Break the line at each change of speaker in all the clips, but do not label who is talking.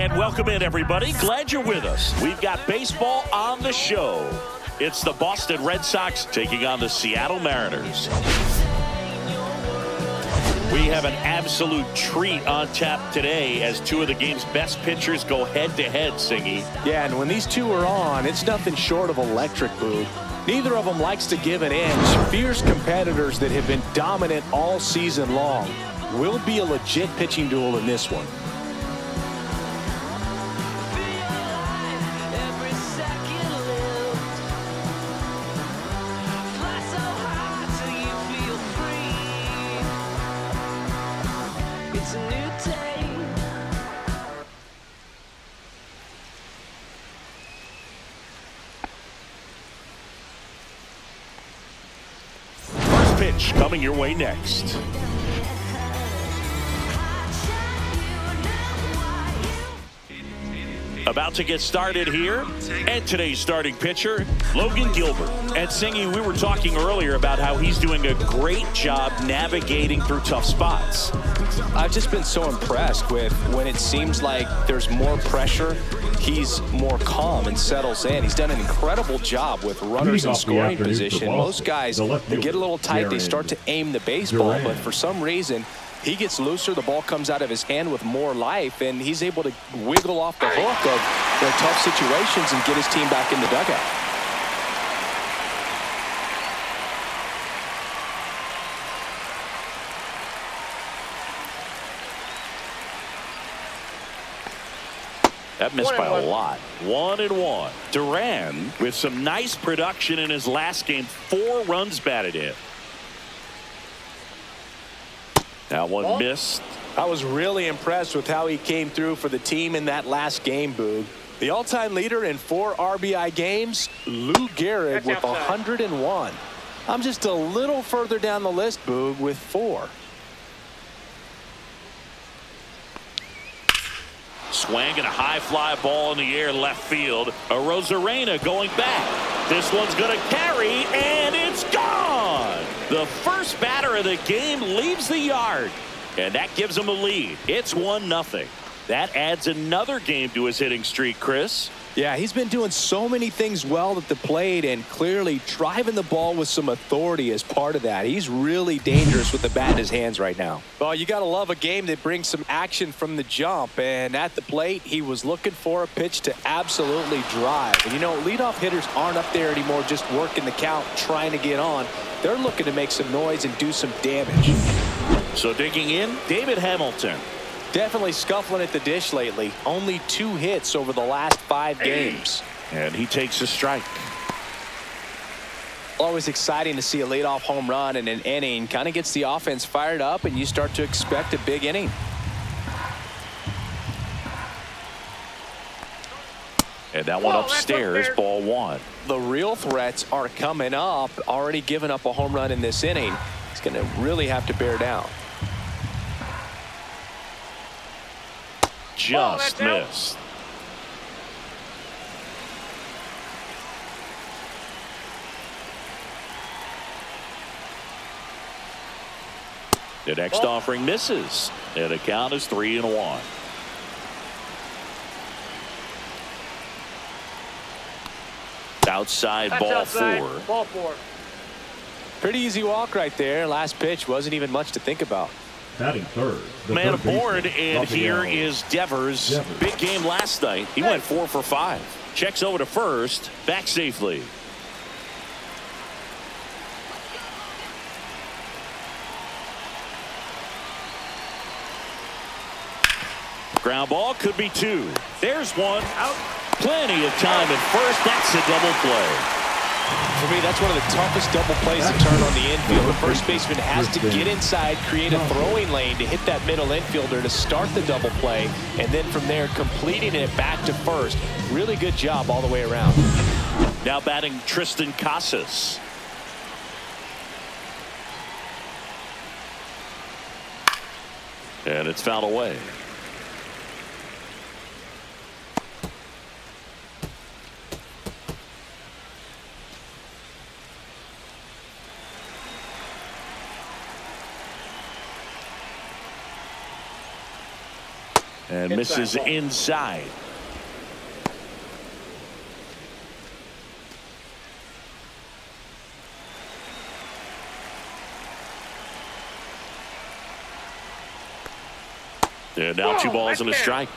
And welcome in, everybody. Glad you're with us. We've got baseball on the show. It's the Boston Red Sox taking on the Seattle Mariners. We have an absolute treat on tap today as two of the game's best pitchers go head-to-head, Singy.
Yeah, and when these two are on, it's nothing short of electric, Boo. Neither of them likes to give an inch. Fierce competitors that have been dominant all season long. Will be a legit pitching duel in this one.
Pitch coming your way next. About to get started here, and today's starting pitcher, Logan Gilbert. And Singy, we were talking earlier about how he's doing a great job navigating through tough spots.
I've just been so impressed with when it seems like there's more pressure, he's more calm and settles in. He's done an incredible job with runners in scoring position. Most guys, they get a little tight, they start to aim the baseball, but for some reason, he gets looser, the ball comes out of his hand with more life, and he's able to wiggle off the hook of their tough situations and get his team back in the dugout.
That missed by a lot. 1-1. Duran with some nice production in his last game. 4 runs batted in. That one missed.
I was really impressed with how he came through for the team in that last game, Boog. The all-time leader in 4 RBI games, Lou Gehrig with 101. I'm just a little further down the list, Boog, with 4.
Swinging a high fly ball in the air left field. Arozarena going back. This one's going to carry, and it's gone. The first batter of the game leaves the yard, and that gives him a lead. It's 1-0. That adds another game to his hitting streak, Chris.
Yeah, he's been doing so many things well at the plate and clearly driving the ball with some authority as part of that. He's really dangerous with the bat in his hands right now. Well, you got to love a game that brings some action from the jump. And at the plate, he was looking for a pitch to absolutely drive. And, you know, leadoff hitters aren't up there anymore just working the count, trying to get on. They're looking to make some noise and do some damage.
So digging in, David Hamilton.
Definitely scuffling at the dish lately. Only 2 hits over the last 5 games.
And he takes a strike.
Always exciting to see a leadoff home run in an inning. Kind of gets the offense fired up, and you start to expect a big inning.
And that one upstairs, ball 1.
The real threats are coming up. Already given up a home run in this inning. He's going to really have to bear down.
Just missed. The next offering misses, and the count is 3-1. Outside, ball 4.
Pretty easy walk right there. Last pitch wasn't even much to think about.
Batting third.
Man aboard, and here is Devers. Big game last night. He went 4 for 5. Checks over to first. Back safely. Ground ball could be 2. There's 1 out. Plenty of time at first. That's a double play.
For me, that's one of the toughest double plays to turn on the infield. The first baseman has to get inside, create a throwing lane to hit that middle infielder to start the double play, and then from there completing it back to first. Really good job all the way around.
Now batting Tristan Casas. And it's fouled away. And misses inside. And now 2 balls and a strike.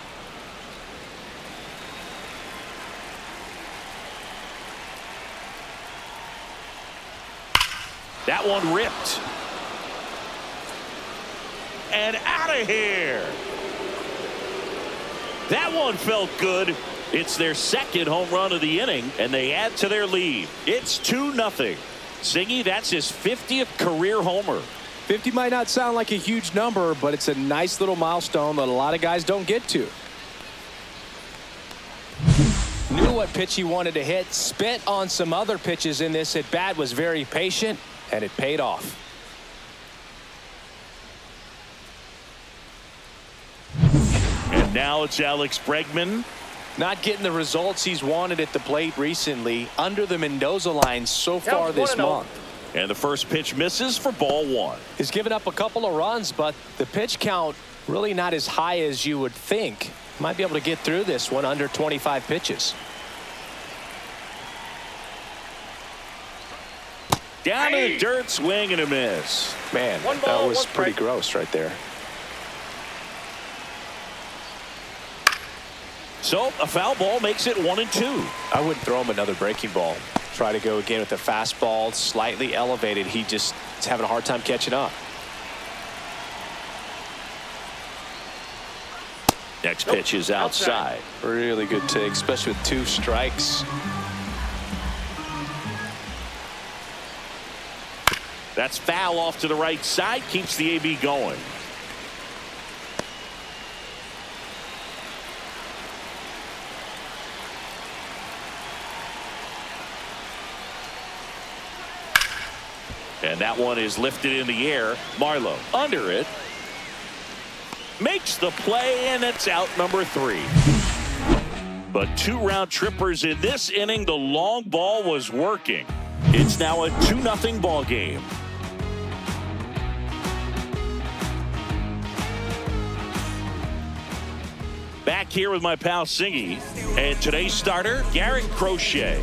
That one ripped. And out of here. That one felt good. It's their second home run of the inning, and they add to their lead. It's 2-0. Singy, that's his 50th career homer.
50 might not sound like a huge number, but it's a nice little milestone that a lot of guys don't get to. Knew what pitch he wanted to hit, spit on some other pitches in this at bat, was very patient, and it paid off.
And now it's Alex Bregman.
Not getting the results he's wanted at the plate recently, under the Mendoza line so far this month.
And the first pitch misses for ball 1.
He's given up a couple of runs, but the pitch count really not as high as you would think. Might be able to get through this one under 25 pitches.
Down in the dirt, swing and a miss.
Man, that was pretty gross right there.
So a foul ball makes it 1-2.
I wouldn't throw him another breaking ball. Try to go again with the fastball, slightly elevated. He just is having a hard time catching up.
Next pitch is outside.
Really good take, especially with 2 strikes.
That's foul off to the right side, keeps the AB going. And that one is lifted in the air. Marlowe under it. Makes the play, and it's out number 3. But 2 round trippers in this inning. The long ball was working. It's now a 2-0 ball game. Back here with my pal Singy. And today's starter, Garrett Crochet.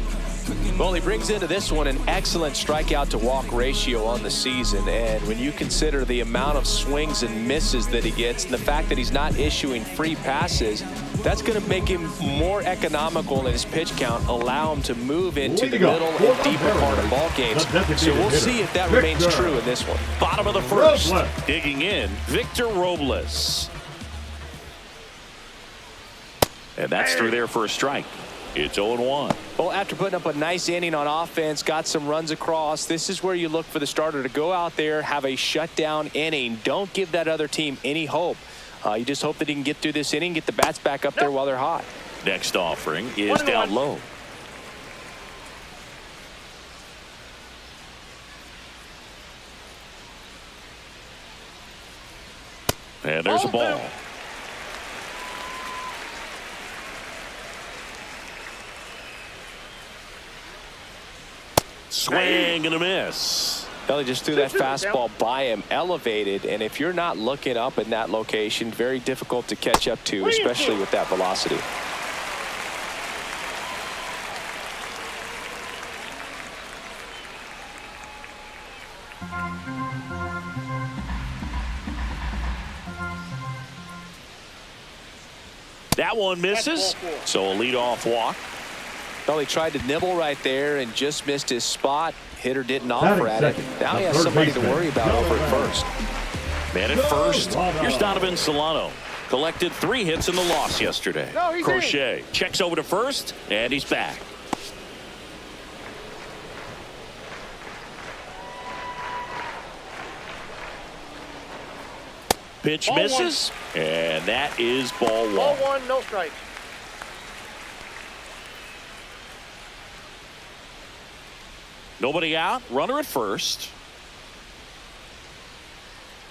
Well, he brings into this one an excellent strikeout to walk ratio on the season, and when you consider the amount of swings and misses that he gets and the fact that he's not issuing free passes, that's going to make him more economical in his pitch count, allow him to move into the middle and deeper part of ball games. So we'll see if that remains true in this one.
Bottom of the first, digging in, Victor Robles. And that's through there for a strike. It's 0-1.
Well, after putting up a nice inning on offense, got some runs across, this is where you look for the starter to go out there, have a shutdown inning. Don't give that other team any hope. You just hope that he can get through this inning, get the bats back up there while they're hot.
Next offering is down low. And there's a ball. Swing and a miss.
Elly just threw that fastball by him, elevated, and if you're not looking up in that location, very difficult to catch up to, especially with that velocity.
That one misses, so a leadoff walk.
Well, he tried to nibble right there and just missed his spot. Hitter didn't offer at it. Now he has somebody to worry about over at first.
Man at first, here's Donovan Solano. Collected 3 hits in the loss yesterday. Crochet checks over to first, and he's back. Pitch misses, and that is ball 1.
Ball 1, no strikes.
Nobody out, runner at first.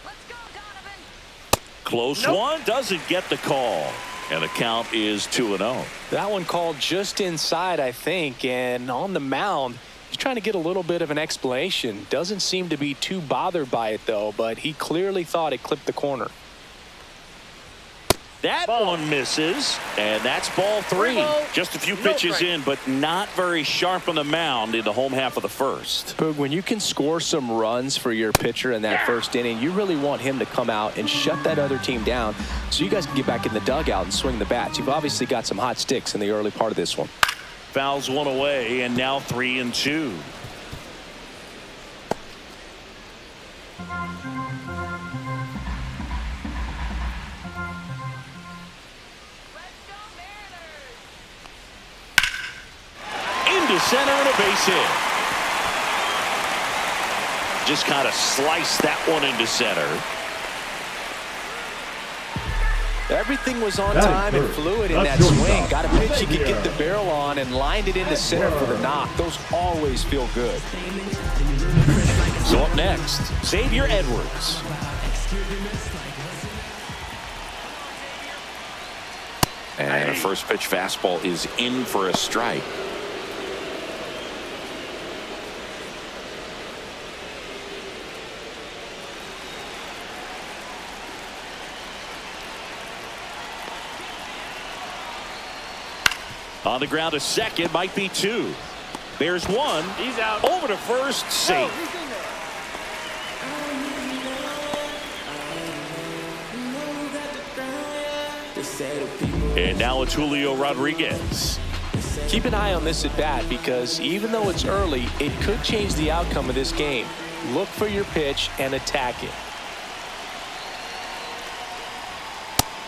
Let's go, Donovan.
Close one, doesn't get the call. And the count is 2-0.
That one called just inside, I think, and on the mound, he's trying to get a little bit of an explanation. Doesn't seem to be too bothered by it, though, but he clearly thought it clipped the corner.
That one misses, and that's ball 3. Just a few pitches in, but not very sharp on the mound in the home half of the first.
Boog, when you can score some runs for your pitcher in that first inning, you really want him to come out and shut that other team down so you guys can get back in the dugout and swing the bats. You've obviously got some hot sticks in the early part of this one.
Fouls one away, and now 3-2. Into center and a base hit. Just kind of sliced that one into center.
Everything was on time and fluid in that swing. Got a pitch you could get the barrel on and lined it into center for the knock. Those always feel good.
So up next, Xavier Edwards. And a first pitch fastball is in for a strike. On the ground to second, might be 2. There's 1. He's out. Over to first, safe. And now it's Julio Rodriguez.
Keep an eye on this at bat because even though it's early, it could change the outcome of this game. Look for your pitch and attack it.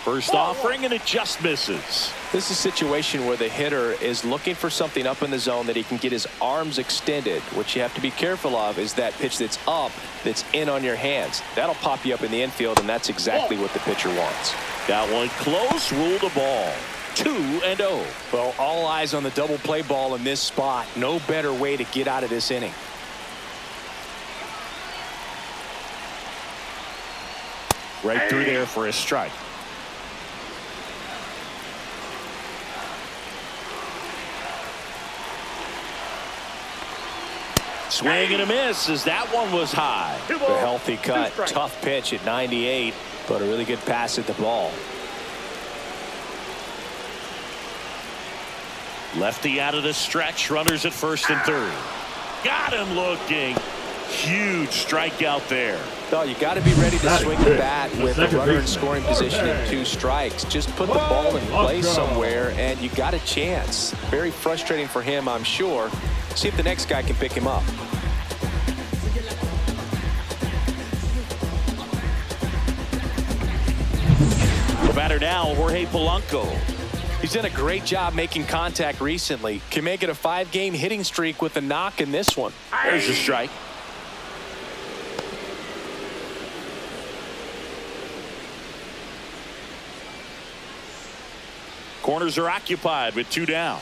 First offering, and it just misses.
This is a situation where the hitter is looking for something up in the zone that he can get his arms extended. What you have to be careful of is that pitch that's up, that's in on your hands. That'll pop you up in the infield, and that's exactly what the pitcher wants.
That one close, ruled a ball. 2-0.
Well, all eyes on the double play ball in this spot. No better way to get out of this inning.
Right through there for a strike. Swing and a miss as that one was high.
A healthy cut. Tough pitch at 98, but a really good pass at the ball.
Lefty out of the stretch. Runners at first and third. Got him looking. Huge strikeout there.
No, you got to be ready to swing the bat with a runner in scoring position and 2 strikes. Just put the ball in play somewhere, and you got a chance. Very frustrating for him, I'm sure. See if the next guy can pick him up.
The batter now, Jorge Polanco.
He's done a great job making contact recently. Can make it a 5-game hitting streak with a knock in this one.
There's a strike. Corners are occupied with 2 down.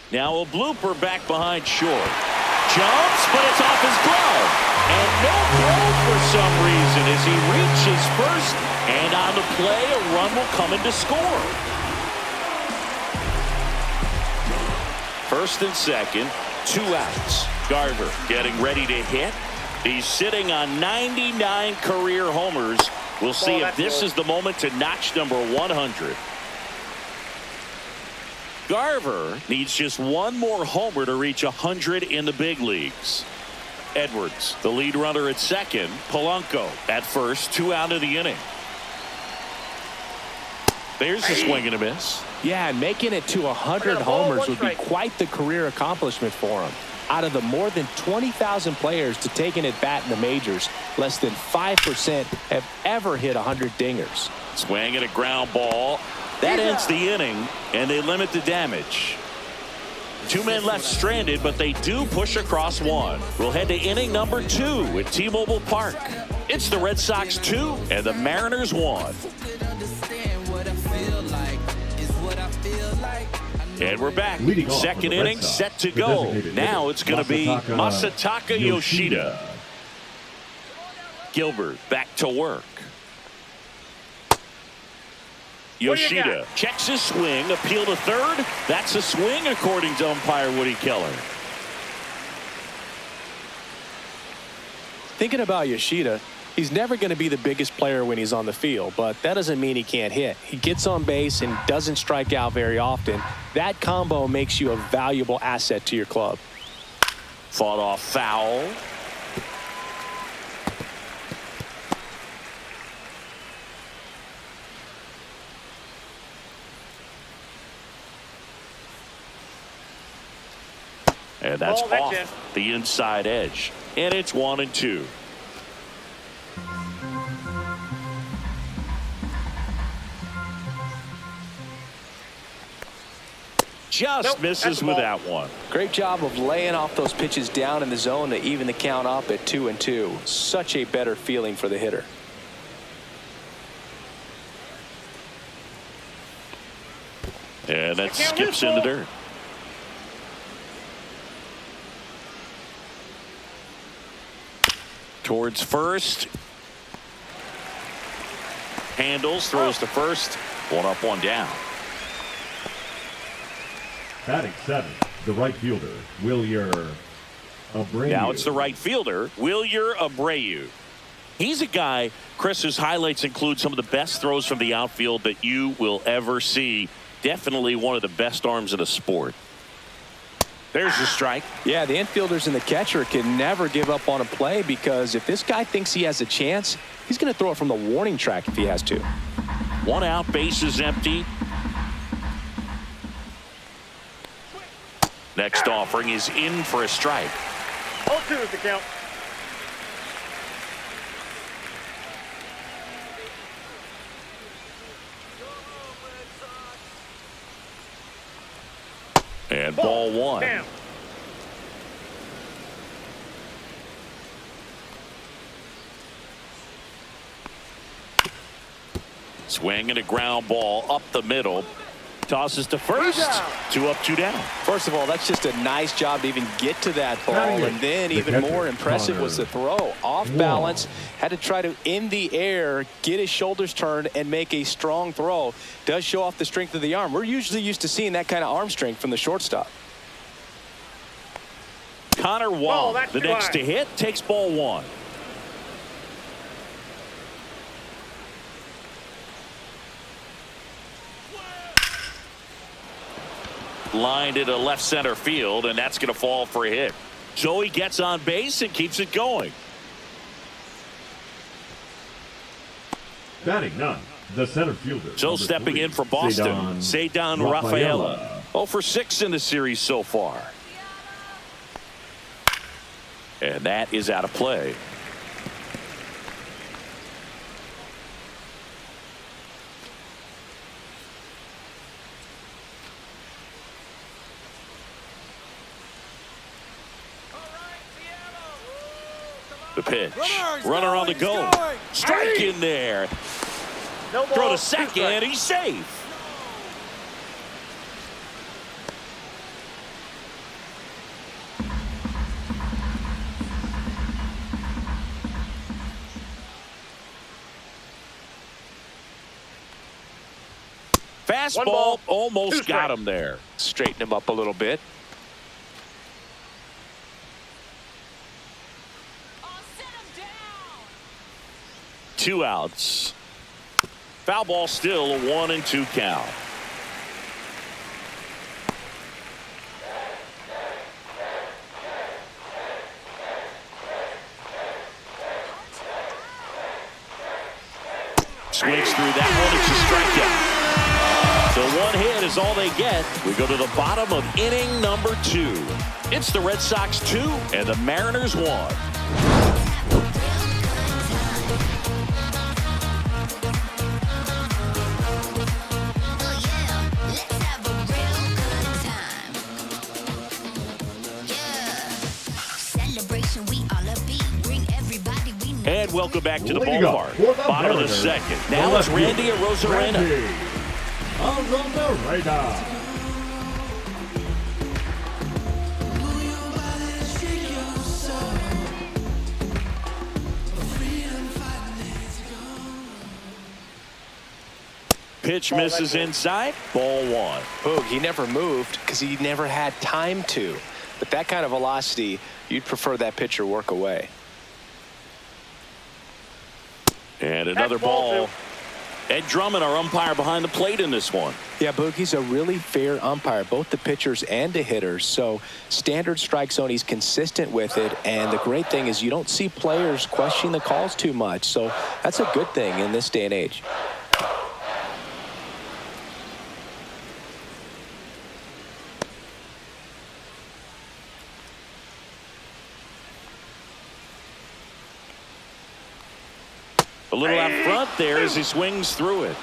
Now a blooper back behind short. Jumps, but it's off his glove. And no throw for some reason as he reaches first. And on the play, a run will come in to score. First and second, 2 outs. Garver getting ready to hit. He's sitting on 99 career homers. We'll see if this is the moment to notch number 100. Garver needs just 1 more homer to reach 100 in the big leagues. Edwards, the lead runner at second. Polanco at first, 2 out of the inning. There's a swing and a miss.
Yeah, and making it to 100 homers would be quite the career accomplishment for him. Out of the more than 20,000 players to take an at-bat in the majors, less than 5% have ever hit 100 dingers.
Swing and a ground ball. That ends the inning, and they limit the damage. 2 men left stranded, but they do push across 1. We'll head to inning number 2 at T-Mobile Park. It's the Red Sox 2 and the Mariners 1. And we're back. Second inning set to go. Now it's going to be Masataka Yoshida. Gilbert back to work. Yoshida checks his swing, appeal to third. That's a swing according to umpire Woody Keller.
Thinking about Yoshida, he's never going to be the biggest player when he's on the field, but that doesn't mean he can't hit. He gets on base and doesn't strike out very often. That combo makes you a valuable asset to your club.
Fought off foul. And that's off the inside edge. And it's 1-2. Just misses with that one.
Great job of laying off those pitches down in the zone to even the count up at 2-2. Such a better feeling for the hitter.
And that skips in the dirt. Towards first. Handles, throws to first. One up, one down.
Batting seventh, the right fielder, Abreu.
Now it's the right fielder, Abreu. He's a guy, Chris, whose highlights include some of the best throws from the outfield that you will ever see. Definitely one of the best arms in the sport. There's the strike.
Yeah, the infielders and the catcher can never give up on a play, because if this guy thinks he has a chance, he's going to throw it from the warning track if he has to.
One out, base is empty. Next offering is in for a strike.
0-2 is the count.
And ball one.
Damn.
Swing and a ground ball up the middle. Tosses to first. 2 up, 2 down.
First of all, that's just a nice job to even get to that ball. And then even more impressive was the throw. Off balance. Had to try to, in the air, get his shoulders turned and make a strong throw. Does show off the strength of the arm. We're usually used to seeing that kind of arm strength from the shortstop.
Connor Wong, the next to hit, takes ball one. Lined into left center field, and that's going to fall for a hit. So he gets on base and keeps it going.
Batting none, the center fielder.
So stepping in for Boston, Cedar Rafaela. 0 for 6 in the series so far. And that is out of play. The pitch. Runner on the go. Strike in there.
No ball.
Throw to second, and he's safe. Fastball almost got him there.
Straighten him up a little bit.
Two outs. Foul ball still, a 1-2 count. Swings through that one. It's a strikeout. So one hit is all they get. We go to the bottom of inning number 2. It's the Red Sox 2 and the Mariners 1. And welcome back to the ballpark. Bottom of the second. Now it's Randy Arozarena. Pitch misses inside. Ball one.
Boog, he never moved because he never had time to. But that kind of velocity, you'd prefer that pitcher work away.
And another
That's ball
ball. Ed Drummond, our umpire behind the plate in this one.
Yeah, Boogie's a really fair umpire, both the pitchers and the hitters. So standard strike zone, he's consistent with it. And the great thing is you don't see players questioning the calls too much. So that's a good thing in this day and age.
A little out front there as he swings through it.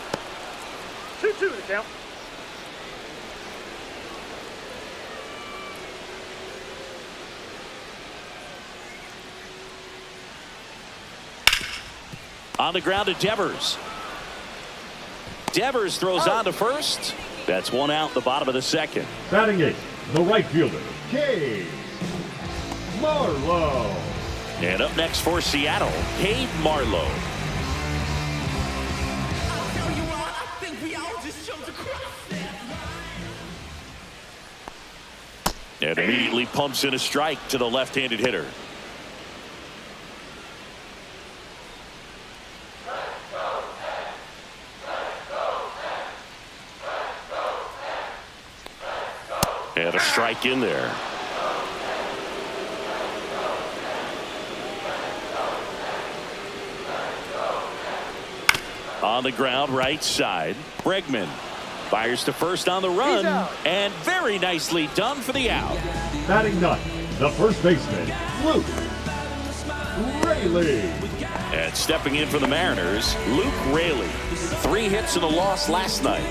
2-2 the count.
On the ground to Devers. Devers throws on to first. That's one out in the bottom of the second.
Batting eighth, the right fielder, Cade Marlowe.
And up next for Seattle, Cade Marlowe. And immediately pumps in a strike to the left-handed hitter. And a strike in there. On the ground, right side. Bregman fires to first on the run, and very nicely done for the out.
Batting ninth, the first baseman, Luke Raley.
And stepping in for the Mariners, Luke Raley. 3 hits and a loss last night.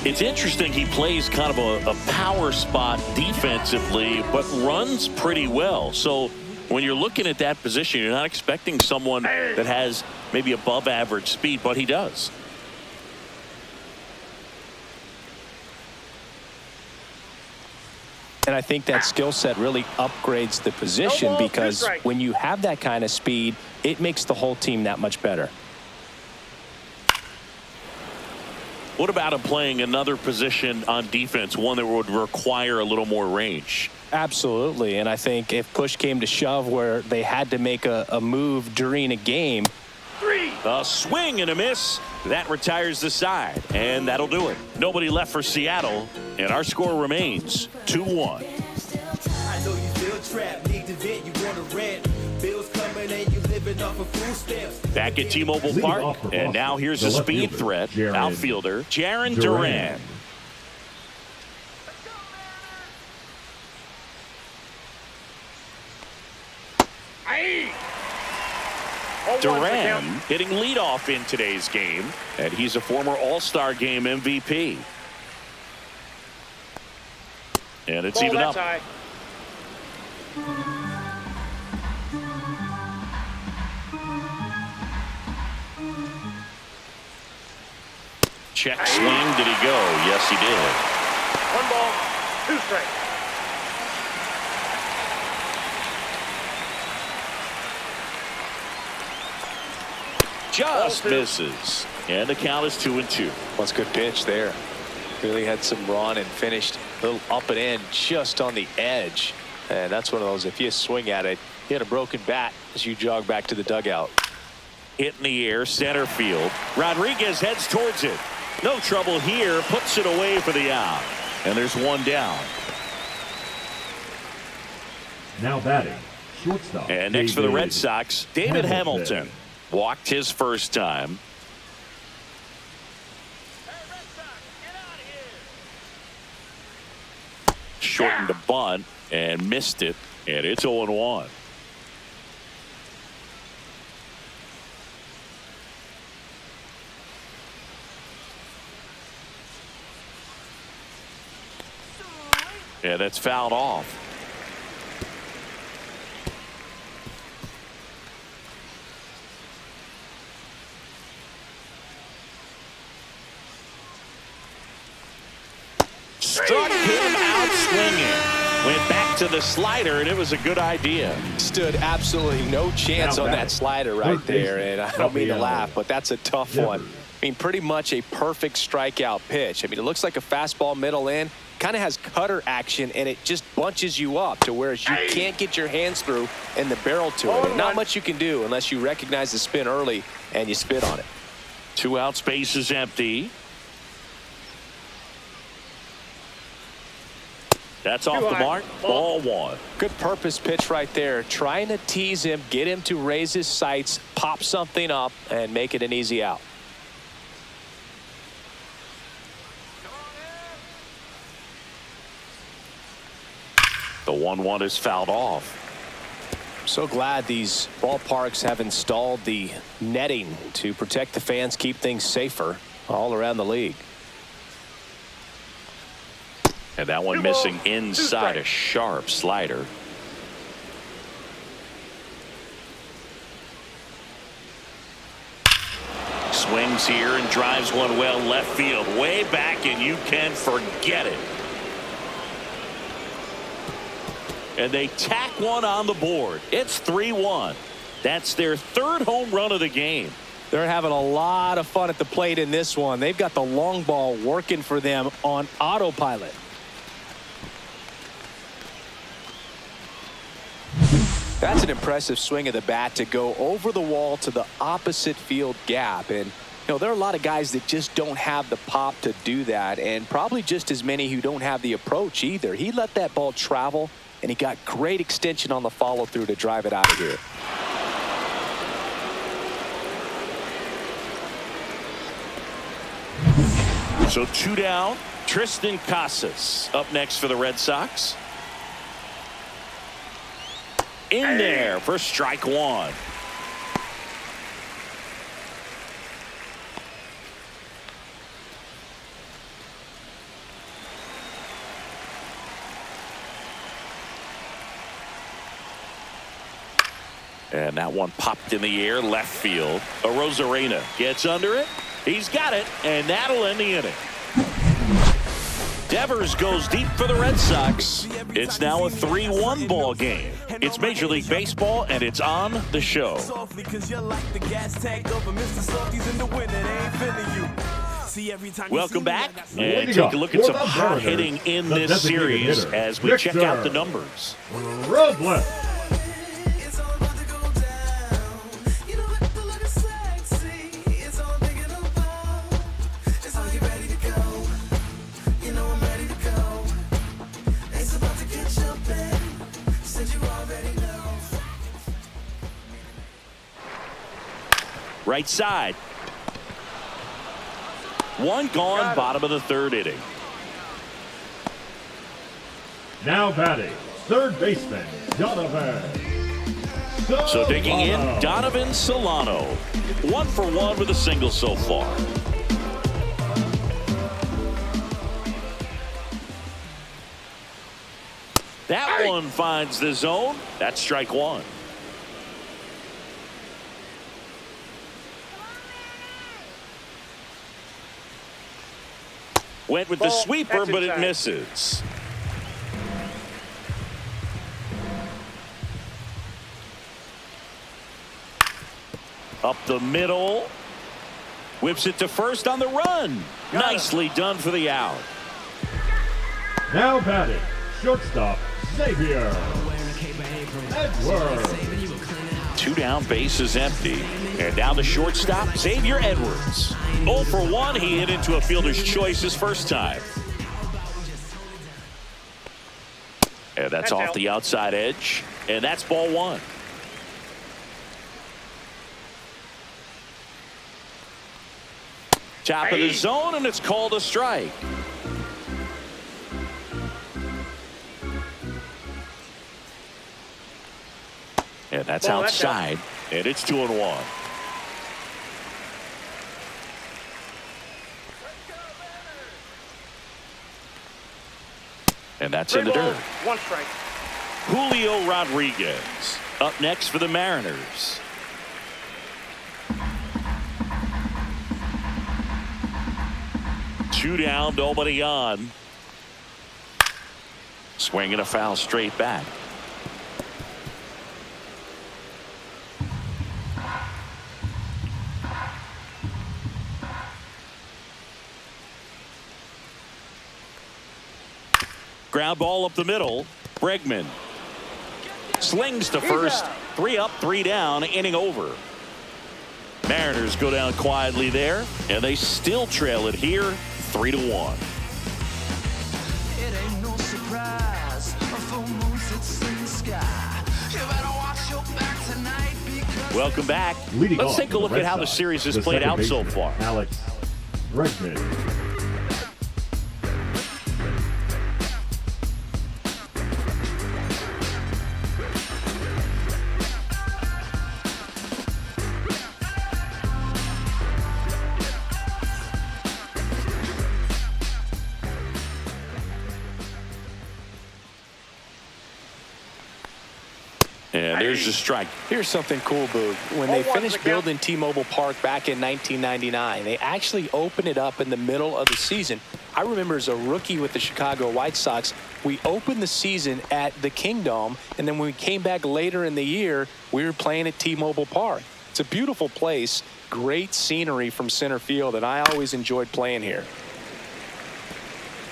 It's interesting he plays kind of a power spot defensively, but runs pretty well. So when you're looking at that position, you're not expecting someone that has maybe above average speed, but he does.
And I think that skill set really upgrades the position because when you have that kind of speed, it makes the whole team that much better.
What about him playing another position on defense, one that would require a little more range?
Absolutely. And I think if push came to shove where they had to make a move during a game.
A swing and a miss. That retires the side, and that'll do it. Nobody left for Seattle, and our score remains 2-1.
I know you feel trapped, need to vent, you want to rent. Bills coming and you living off of food stamps.
Back at T-Mobile Park, and now here's a speed threat, outfielder Jarren Duran. Duran hitting leadoff in today's game, and he's a former All-Star Game MVP. And it's even up.
High.
Check swing. Did he go? Yes, he did.
1 ball, 2 strikes.
Just misses. And the count is 2-2.
Well, it's a good pitch there. Really had some run and finished a little up and in just on the edge. And that's one of those, if you swing at it, you had a broken bat as you jog back to the dugout.
Hit in the air, center field. Rodriguez heads towards it. No trouble here. Puts it away for the out. And there's one down.
Now batting, shortstop.
And next for the Red Sox, David Hamilton. Walked his first time. Shortened a bunt and missed it. And it's 0-1. Yeah, that's fouled off. Struck him out swinging. Went back to the slider, and it was a good idea.
Stood absolutely no chance on that slider right there. And I don't mean to laugh, but that's a tough one. I mean, pretty much a perfect strikeout pitch. I mean, it looks like a fastball middle in. kind of has cutter action, and it just bunches you up to whereas you can't get your hands through and the barrel to it. And not much you can do unless you recognize the spin early and you spit on it.
2 out, space is empty. That's off the mark. Ball 1.
Good purpose pitch right there. Trying to tease him, get him to raise his sights, pop something up, and make it an easy out.
The 1-1 is fouled off.
So glad these ballparks have installed the netting to protect the fans, keep things safer all around the league.
And that one missing inside a sharp slider. Swings here and drives one well left field, way back, and you can forget it. And they tack one on the board. It's 3-1. That's their 3rd home run of the game.
They're having a lot of fun at the plate in this one. They've got the long ball working for them on autopilot. That's an impressive swing of the bat to go over the wall to the opposite field gap. And, there are a lot of guys that just don't have the pop to do that, and probably just as many who don't have the approach either. He let that ball travel, and he got great extension on the follow through to drive it out of here.
So 2 down. Tristan Casas up next for the Red Sox. In there for strike 1. And that one popped in the air left field. Arozarena gets under it. He's got it, and that'll end the inning. Devers goes deep for the Red Sox. It's now a 3-1 ball game. It's Major League Baseball, and it's on the show. Welcome back, and take a look at some hot hitting in this series as we check out the numbers.
Robles.
Right side. One gone, bottom of the 3rd inning.
Now batting, 3rd baseman, Donovan.
So digging in, Donovan Solano. 1 for 1 with a single so far. That one finds the zone. That's strike 1. Went with the sweeper, but it misses. Up the middle. Whips it to first on the run. Nicely done for the out.
Now batting, shortstop, Xavier Edwards.
2 down, base is empty. And now the shortstop, Xavier Edwards. 0 for 1, he hit into a fielder's choice his first time. And that's off the outside edge. And that's ball 1. Top of the zone, and it's called a strike. And that's outside, and it's 2-1. And that's in the dirt.
1 strike.
Julio Rodriguez up next for the Mariners. Two down, nobody on. Swinging a foul straight back. Ground ball up the middle. Bregman slings to first. 3 up, 3 down, inning over. Mariners go down quietly there, and they still trail it here 3-1.
It ain't no surprise. A full moon sits in the sky. You better watch your back tonight because
Welcome back.
Leading
Let's
off
take a
for
look
Red
at how the
Sox,
series has
the
played
second
out so
baseman,
far.
Alex Bregman.
And there's the strike.
Here's something cool, Boog. When they finished building T-Mobile Park back in 1999, they actually opened it up in the middle of the season. I remember as a rookie with the Chicago White Sox, we opened the season at the Kingdome, and then when we came back later in the year, we were playing at T-Mobile Park. It's a beautiful place, great scenery from center field, and I always enjoyed playing here.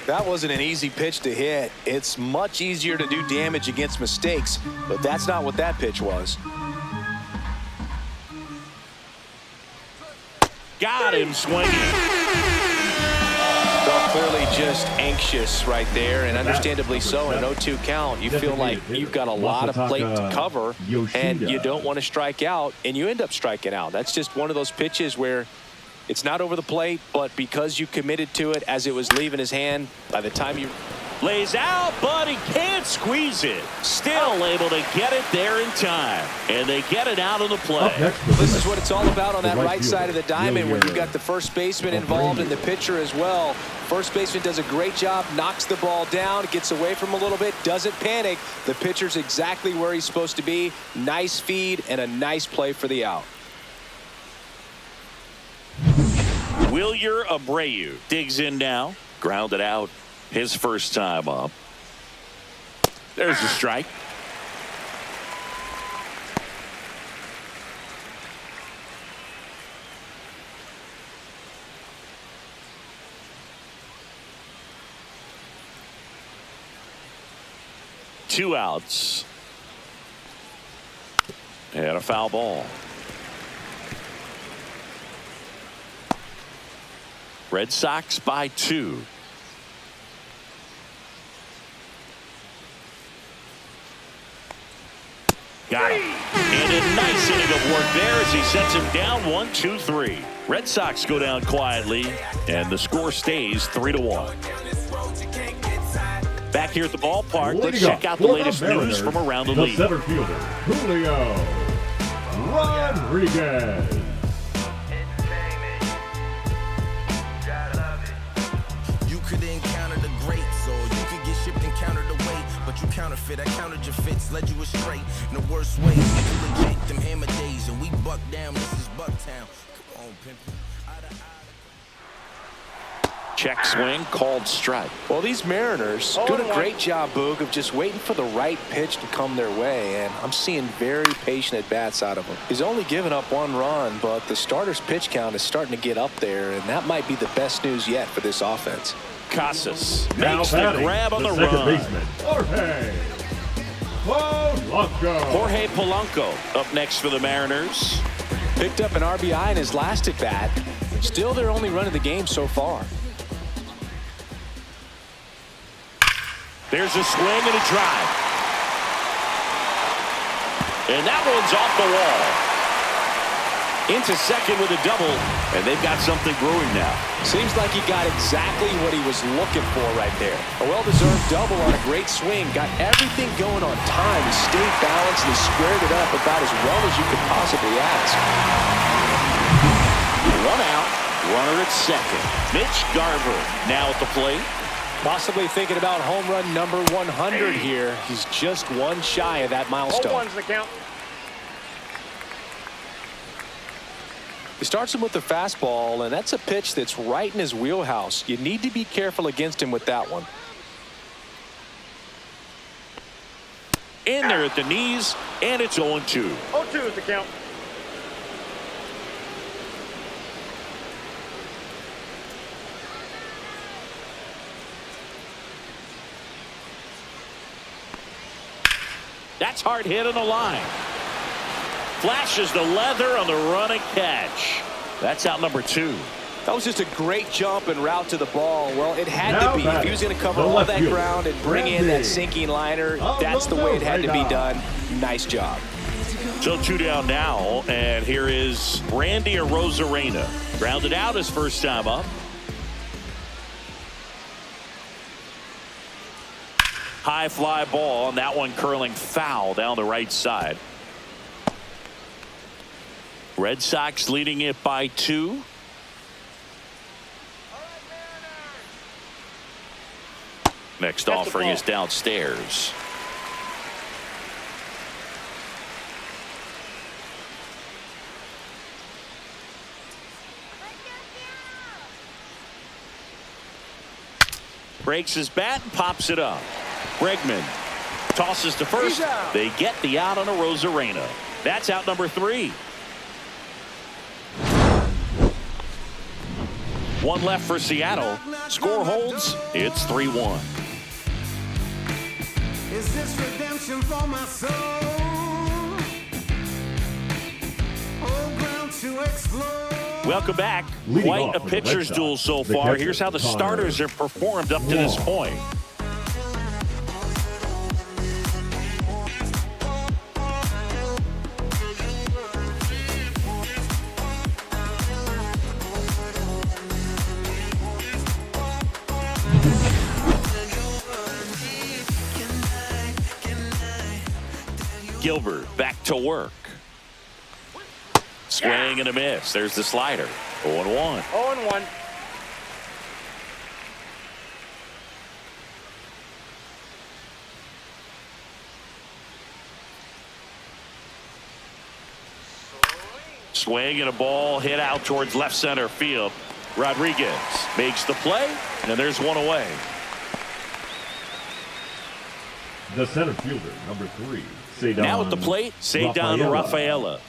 That wasn't an easy pitch to hit. It's much easier to do damage against mistakes, but that's not what that pitch was.
Got him swinging.
Well, clearly just anxious right there, and understandably so. In an 0-2 count, you feel like you've got a lot of plate to cover, and you don't want to strike out, and you end up striking out. That's just one of those pitches where it's not over the plate, but because you committed to it as it was leaving his hand, by the time you
Lays out, but he can't squeeze it. Still able to get it there in time. And they get it out of the play.
This is what it's all about on that right side of the diamond when you've got the first baseman involved and the pitcher as well. First baseman does a great job, knocks the ball down, gets away from a little bit, doesn't panic. The pitcher's exactly where he's supposed to be. Nice feed and a nice play for the out.
Wilyer Abreu digs in now. Grounded out his first time up. There's the strike. Two outs. And a foul ball. Red Sox by 2. Got him. And a nice inning of work there as he sets him down 1-2-3. Red Sox go down quietly, and the score stays 3-1. Back here at the ballpark, let's check out the latest news from around the league.
Center fielder, Julio Rodriguez.
But you counterfeit, I countered your fits, led you astray in the worst way. You legit, them hammer days, and we buck down. This is Bucktown. Come on, pimp.
Check swing, called strike.
Well, these Mariners doing a great job, Boog, of just waiting for the right pitch to come their way, and I'm seeing very patient at-bats out of them. He's only given up 1 run, but the starter's pitch count is starting to get up there, and that might be the best news yet for this offense.
Casas
Now
makes the grab on the
second
run.
baseman, Jorge Polanco.
Jorge Polanco up next for the Mariners.
Picked up an RBI in his last at-bat. Still their only run of the game so far.
There's a swing and a drive. And that one's off the wall. Into second with a double, and they've got something brewing now.
Seems like he got exactly what he was looking for right there. A well-deserved double on a great swing. Got everything going on time. He stayed balanced and he squared it up about as well as you could possibly ask.
1 out, runner at second. Mitch Garver now at the plate.
Possibly thinking about home run number 100 here. He's just 1 shy of that milestone.
0-1's the count.
He starts him with the fastball, and that's a pitch that's right in his wheelhouse. You need to be careful against him with that one.
In there at the knees, and it's 0-2.
0-2 is the count.
That's hard hit on the line. Flashes the leather on the run and catch. That's out number 2.
That was just a great jump and route to the ball. Well, it had
Now
to be. If he was going to cover all that ground and bring in that sinking liner, that's the way it had to be done. Nice job.
So 2 down now, and here is Randy Arozarena. Grounded out his first time up. High fly ball, and that one curling foul down the right side. Red Sox leading it by 2. Next offering is downstairs. Breaks his bat and pops it up. Bregman tosses to first. They get the out on Arozarena. That's out number 3. 1 left for Seattle. Score holds. It's 3-1.
Is this redemption for my soul? Old ground to explore.
Welcome back.
Leading
Quite
off
a
for the Red
pitcher's
Sox,
duel so
the
far.
catcher,
Here's how the
Gunnar
starters have performed up to this point. Gilbert back to work. Swing and a miss. There's the slider. 0-1.
0-1.
Swing and a ball hit out towards left center field. Rodriguez makes the play, and there's one away.
The center fielder, number 3.
Now at the plate, Cedar Rafaela.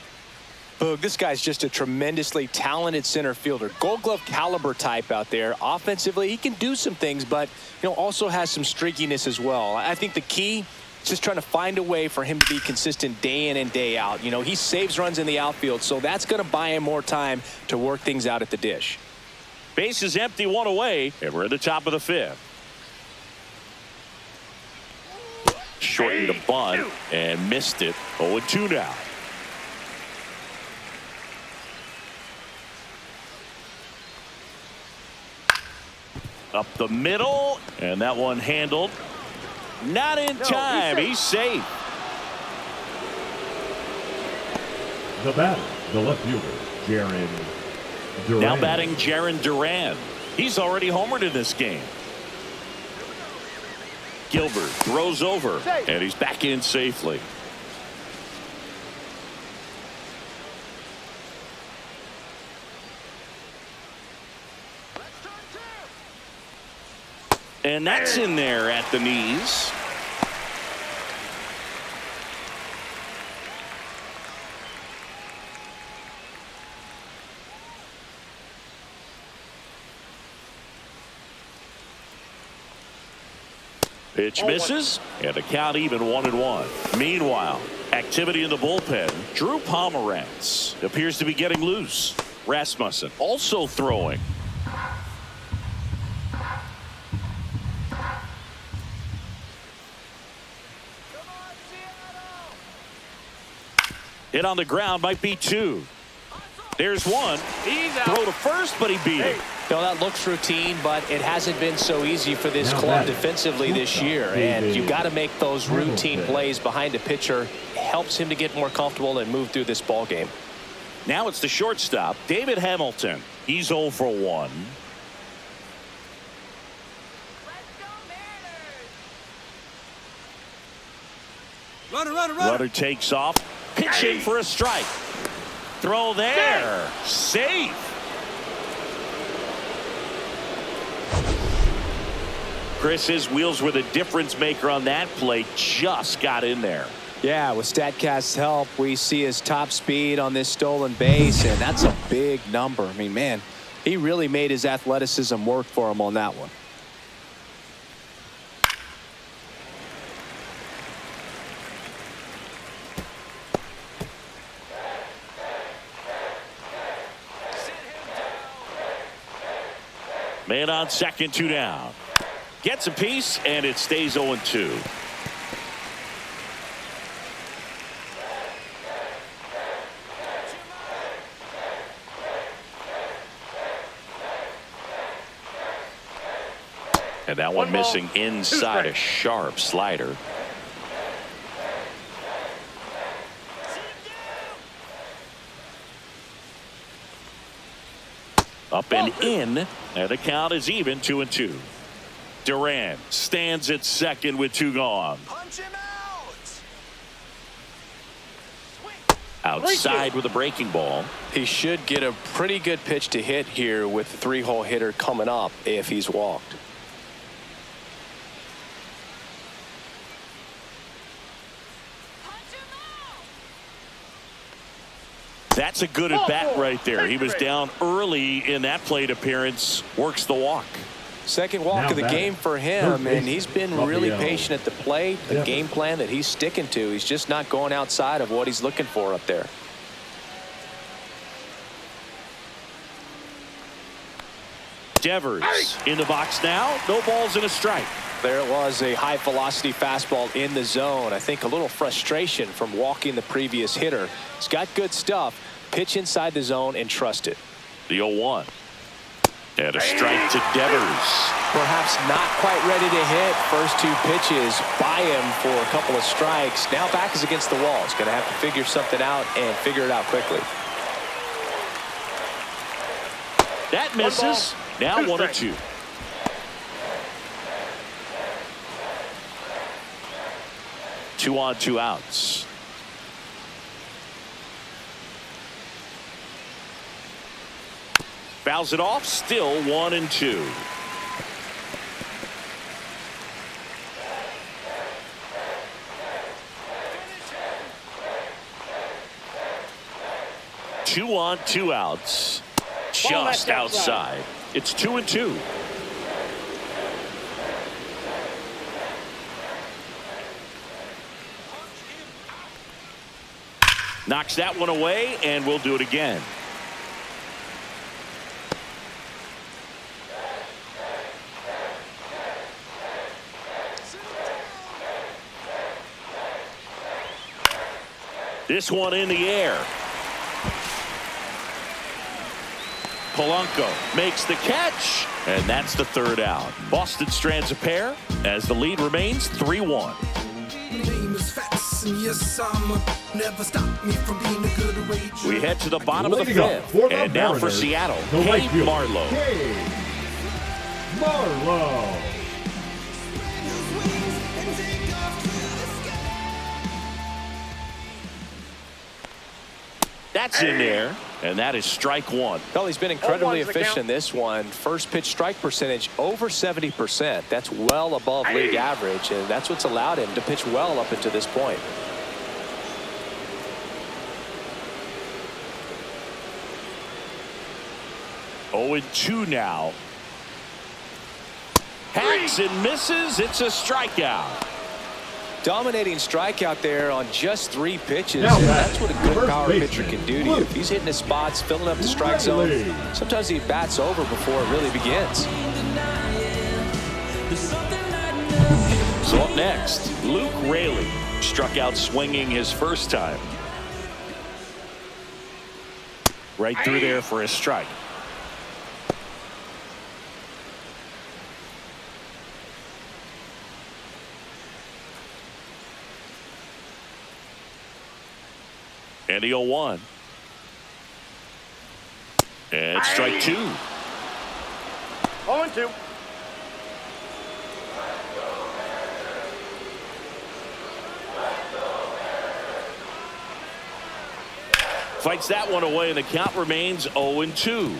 Boog, this guy's just a tremendously talented center fielder. Gold Glove caliber type out there. Offensively, he can do some things, but also has some streakiness as well. I think the key is just trying to find a way for him to be consistent day in and day out. He saves runs in the outfield, so that's going to buy him more time to work things out at the dish.
Base is empty, 1 away, and we're at the top of the 5th. Shortened the bunt and missed it. 0-2 now. Up the middle, and that one handled. Not in time. He's safe.
The batter, the left fielder, Jaron Duran.
Now batting Jaron Duran. He's already homered in this game. Gilbert throws over, and he's back in safely. And that's in there at the knees. Pitch misses, and a count even 1-1. Meanwhile, activity in the bullpen. Drew Pomeranz appears to be getting loose. Rasmussen also throwing. Hit on the ground, might be 2. There's 1. Throw to first, but he beat it.
That looks routine, but it hasn't been so easy for this club defensively this year. And you've got to make those routine plays behind a pitcher. It helps him to get more comfortable and move through this ball game.
Now it's the shortstop, David Hamilton. He's 0 for 1. Runner takes off. Pitching for a strike. Throw there. Safe. Chris, his wheels were the difference maker on that play. Just got in there.
Yeah, with StatCast's help, we see his top speed on this stolen base, and that's a big number. I mean, man, he really made his athleticism work for him on that one.
Man on second, 2 down. Gets a piece, and it stays 0-2. And that one missing inside a sharp slider. Up and in, and the count is even, 2-2. Durant stands at second with 2 gone.
Punch him out!
Outside with a breaking ball.
He should get a pretty good pitch to hit here with the 3-hole hitter coming up if he's walked.
That's a good at bat right there. He was down early in that plate appearance. Works the walk.
Second walk of the game for him, and he's been really patient at the plate. A game plan that he's sticking to. He's just not going outside of what he's looking for up there.
Devers in the box now. No balls and a strike.
There it was, a high velocity fastball in the zone. I think a little frustration from walking the previous hitter. He's got good stuff. Pitch inside the zone and trust it.
The 0-1. And a strike to Devers.
Perhaps not quite ready to hit. First 2 pitches by him for a couple of strikes. Now back is against the wall. He's going to have to figure something out and figure it out quickly.
That misses. Now 1-2. Two on, 2 outs. Fouls it off. Still 1-2. Two on, 2 outs. Just outside. It's 2-2. Knocks that one away, and we'll do it again. This one in the air. Polanco makes the catch, and that's the 3rd out. Boston strands a pair as the lead remains 3-1. We head to the bottom of the 5th, and now for Seattle, Hey Marlowe.
Marlowe.
That's in there, and that is strike 1.
Well, he's been incredibly efficient in this one. First pitch strike percentage over 70%. That's well above league average, and that's what's allowed him to pitch well up until this point.
Oh, and 2 now. Hacks and misses. It's a strikeout.
Dominating strikeout there on just 3 pitches. And that's what a good power pitcher can do to you. If he's hitting his spots, filling up the strike zone, sometimes he bats over before it really begins.
So up next, Luke Raley struck out swinging his first time. Right through there for a strike. And the 0-1. And strike 2.
0-2.
Fights that one away, and the count remains 0-2.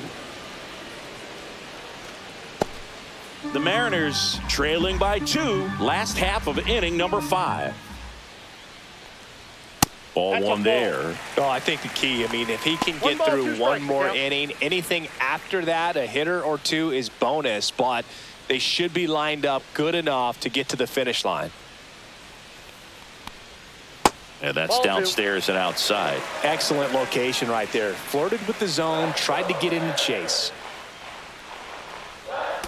The Mariners trailing by 2. Last half of inning number 5. Ball 1 there.
Oh, I think the key, I mean, if he can get through one more inning, anything after that, a hitter or 2 is bonus, but they should be lined up good enough to get to the finish line.
And that's downstairs and outside.
Excellent location right there. Flirted with the zone, tried to get in the chase.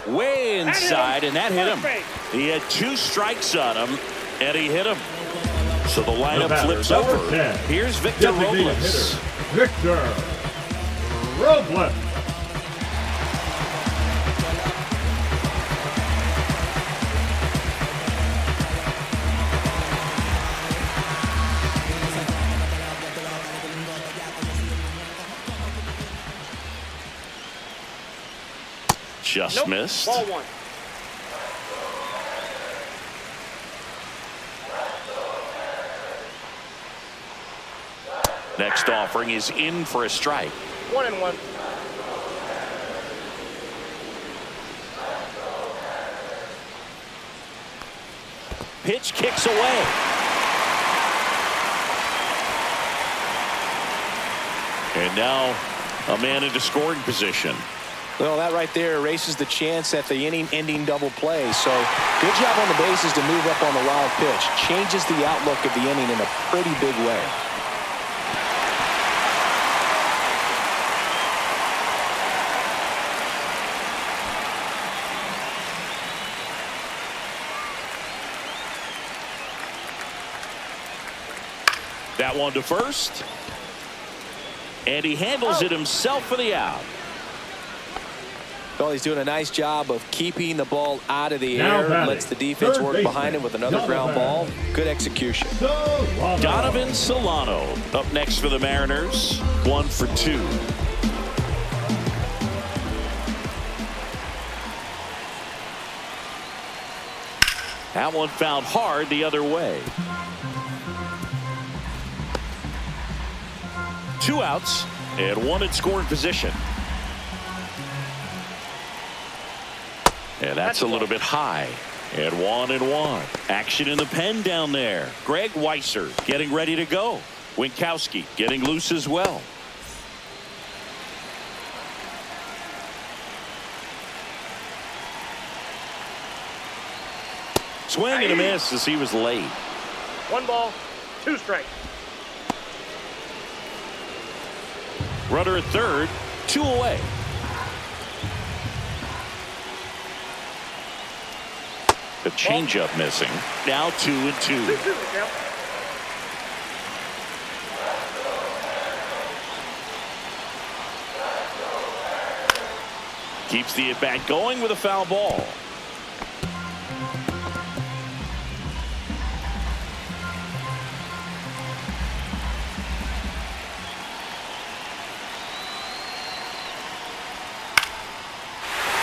way inside, and that hit him.
First base.
He had 2 strikes on him, and he hit him. So the lineup
batter,
flips
number
over.
10,
Here's Victor
designated
Robles.
hitter, Victor Robles.
Just
Nope.
missed.
Ball 1.
Next offering is in for a strike.
1-1.
Pitch kicks away. And now a man into scoring position.
Well, that right there erases the chance at the inning-ending double play. So good job on the bases to move up on the wild pitch. Changes the outlook of the inning in a pretty big way.
That one to first. And he handles it himself for the out.
Well, he's doing a nice job of keeping the ball out of the
Now
air.
batting,
Lets the defense
third
work
baseman,
behind him with another ground ball. Good execution.
Donovan Solano up next for the Mariners. 1 for 2. That one fouled hard the other way. 2 outs and 1 in scoring position. And that's a little bit high. And 1-1. Action in the pen down there. Greg Weisser getting ready to go. Winkowski getting loose as well. Swing and a miss as he was late.
1 ball, 2 strikes.
Runner at third, 2 away. The changeup missing. Now 2-2.
2-2 the count.
Keeps the at-bat going with a foul ball.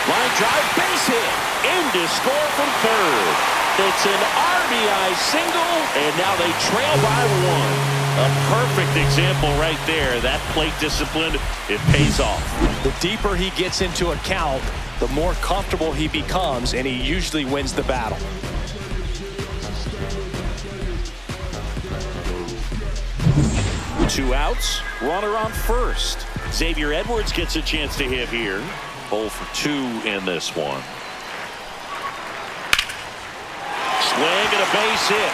Line drive, base hit. In to score from third. It's an RBI single, and now they trail by 1. A perfect example right there. That plate discipline, it pays off.
The deeper he gets into a count, the more comfortable he becomes, and he usually wins the battle.
Two outs, runner on first. Xavier Edwards gets a chance to hit here. 0 for 2 in this one. Swing and a base hit.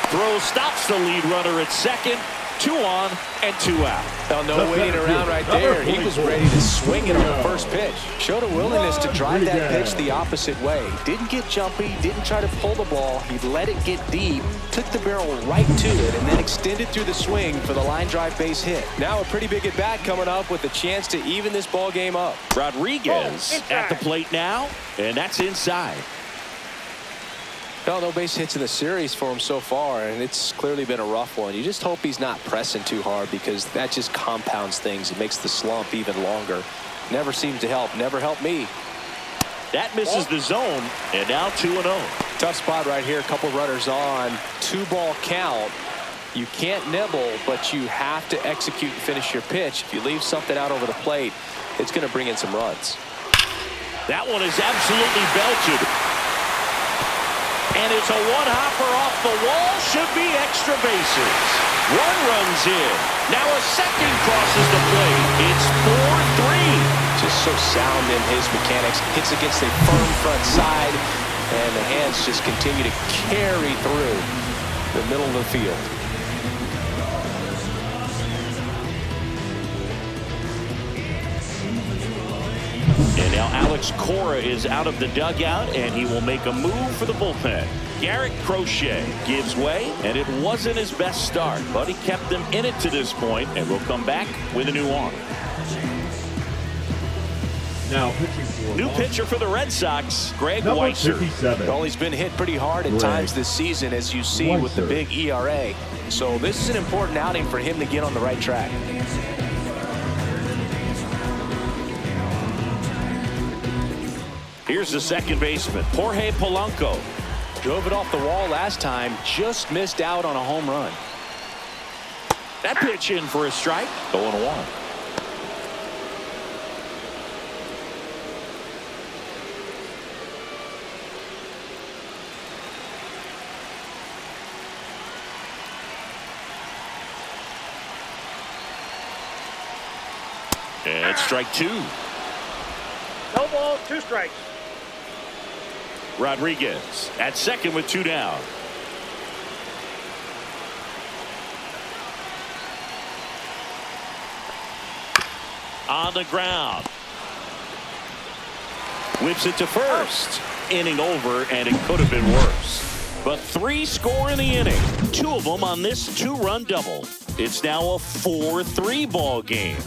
Throw stops the lead runner at second. 2 on and 2 out.
Well, no waiting around right there. He was ready to swing it on the first pitch. Showed a willingness to drive that pitch the opposite way. Didn't get jumpy, didn't try to pull the ball. He let it get deep, took the barrel right to it, and then extended through the swing for the line drive base hit. Now a pretty big at bat coming up with a chance to even this ball game up.
Rodriguez at the plate now, and that's inside.
No base hits in the series for him so far, and it's clearly been a rough one. You just hope he's not pressing too hard, because that just compounds things. It makes the slump even longer. Never seems to help. Never helped me.
That misses the zone, and now 2-0.
Tough spot right here. A couple runners on. 2-ball count. You can't nibble, but you have to execute and finish your pitch. If you leave something out over the plate, it's going to bring in some runs.
That one is absolutely belted. And it's a one-hopper off the wall. Should be extra bases. 1 runs in. Now a second crosses the plate. It's 4-3.
Just so sound in his mechanics. Hits against a firm front side, and the hands just continue to carry through the middle of the field.
Alex Cora is out of the dugout, and he will make a move for the bullpen. Garrett Crochet gives way, and it wasn't his best start, but he kept them in it to this point, and will come back with a new arm.
Now pitching for
New pitcher for the Red Sox, Greg
number
Weisser.
57.
Well, he's been hit pretty hard at times this season, as you see with the big ERA. So this is an important outing for him to get on the right track.
Here's the second baseman, Jorge Polanco.
Drove it off the wall last time, just missed out on a home run.
That pitch in for a strike, 0-1. And strike 2.
No ball, 2 strikes.
Rodriguez at second with 2 down. On the ground. Whips it to first. Inning over, and it could have been worse. But 3 score in the inning. 2 of them on this 2-run double. It's now a 4-3 ball game.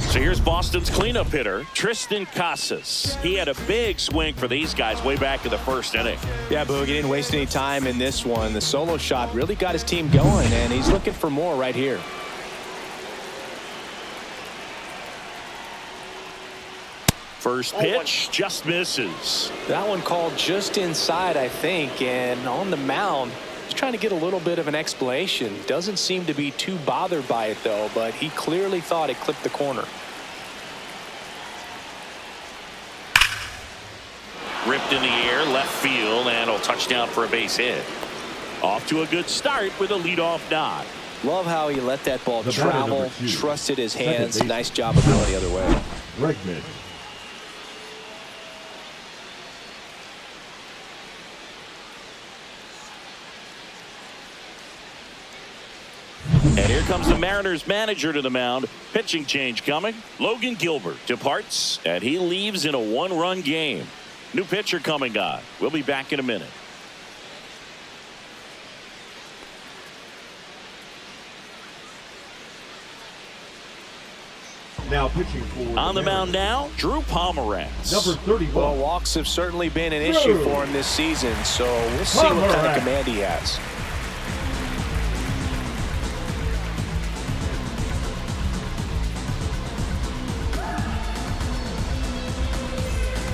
So here's Boston's cleanup hitter, Tristan Casas. He had a big swing for these guys way back in the first inning.
Yeah, Boog, he didn't waste any time in this one. The solo shot really got his team going, and he's looking for more right here.
First pitch just misses.
That one called just inside, I think, and on the mound, he's trying to get a little bit of an explanation. Doesn't seem to be too bothered by it, though, but he clearly thought it clipped the corner.
Ripped in the air, left field, and a touchdown for a base hit. Off to a good start with a leadoff nod.
Love how he let that ball
The batter,
travel,
number 2.
trusted his
Second
hands.
baseman.
Nice job of going the other way.
Bregman.
And here comes the Mariners manager to the mound. Pitching change coming. Logan Gilbert departs, and he leaves in a 1-run game. New pitcher coming on. We'll be back in a minute.
Now pitching for
On the mound now, Drew Pomeranz.
number 31.
Well, walks have certainly been an issue for him this season, so we'll see what kind of command he has.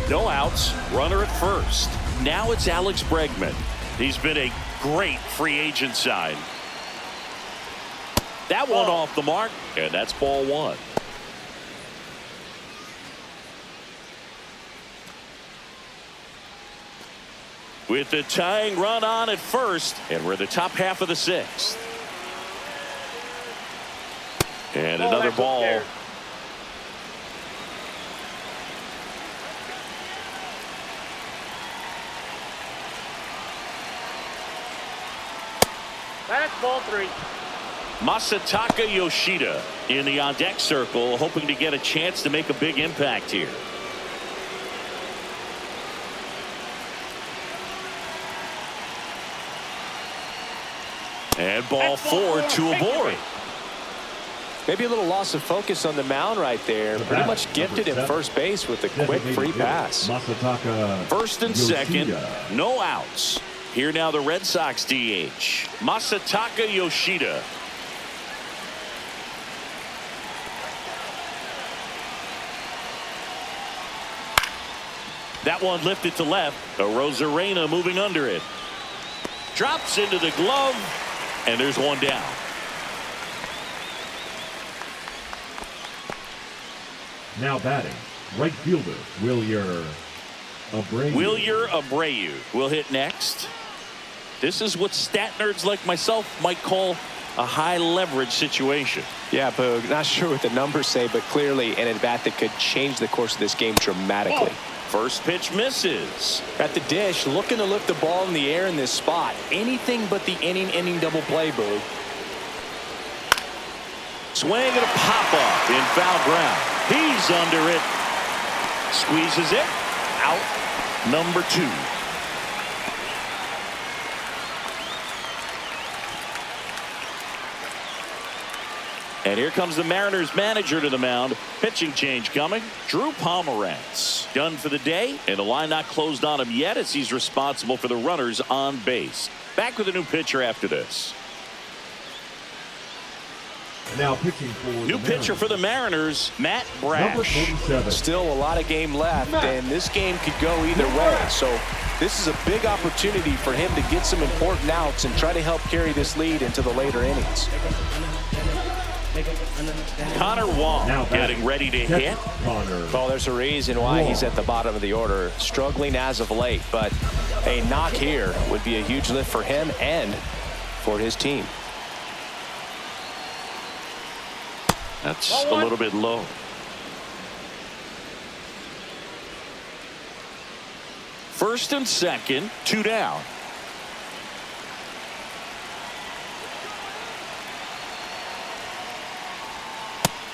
No outs, runner at first. Now it's Alex Bregman. He's been a great free agent sign. That one off the mark, and that's ball 1. With the tying run on at first, and we're in the top half of the 6th. And another ball.
That's ball 3.
Masataka Yoshida in the on-deck circle, hoping to get a chance to make a big impact here. And ball 4, 2 aboard.
Maybe a little loss of focus on the mound right there. Pretty much gifted him first base with a quick free pass.
Masataka
First and
Yoshida.
second, no outs. Here now the Red Sox DH, Masataka Yoshida. That one lifted to left. Arozarena moving under it. Drops into the glove, and there's one down.
Now batting, right fielder Wilyer Abreu.
Wilyer Abreu will hit next. This is what stat nerds like myself might call a high leverage situation.
Yeah, Boog, not sure what the numbers say, but clearly an at-bat that could change the course of this game dramatically.
First pitch misses.
At the dish, looking to lift the ball in the air in this spot. Anything but the inning double play, Boog.
Swing and a pop-up in foul ground. He's under it. Squeezes it. Out. Number 2. And here comes the Mariners manager to the mound. Pitching change coming. Drew Pomeranz done for the day, and the line not closed on him yet as he's responsible for the runners on base. Back with a new pitcher after this.
Now pitching for
New pitcher for the Mariners, Matt
number
Brash.
47.
Still a lot of game left, and this game could go either way. So this is a big opportunity for him to get some important outs and try to help carry this lead into the later innings.
Connor Wong
Now
getting ready to hit.
Connor.
Well, there's a reason why he's at the bottom of the order, struggling as of late, but a knock here would be a huge lift for him and for his team.
That's a little bit low. First and second, 2 down.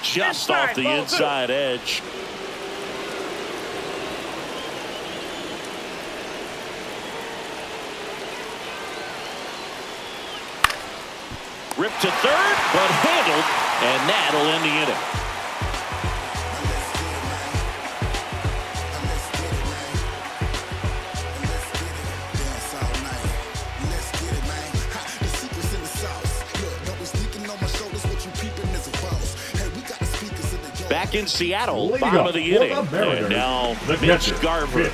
Just off the inside edge. Ripped to third, but handled, and that'll end the inning. Back in Seattle, bottom of the inning, and now Mitch Garver.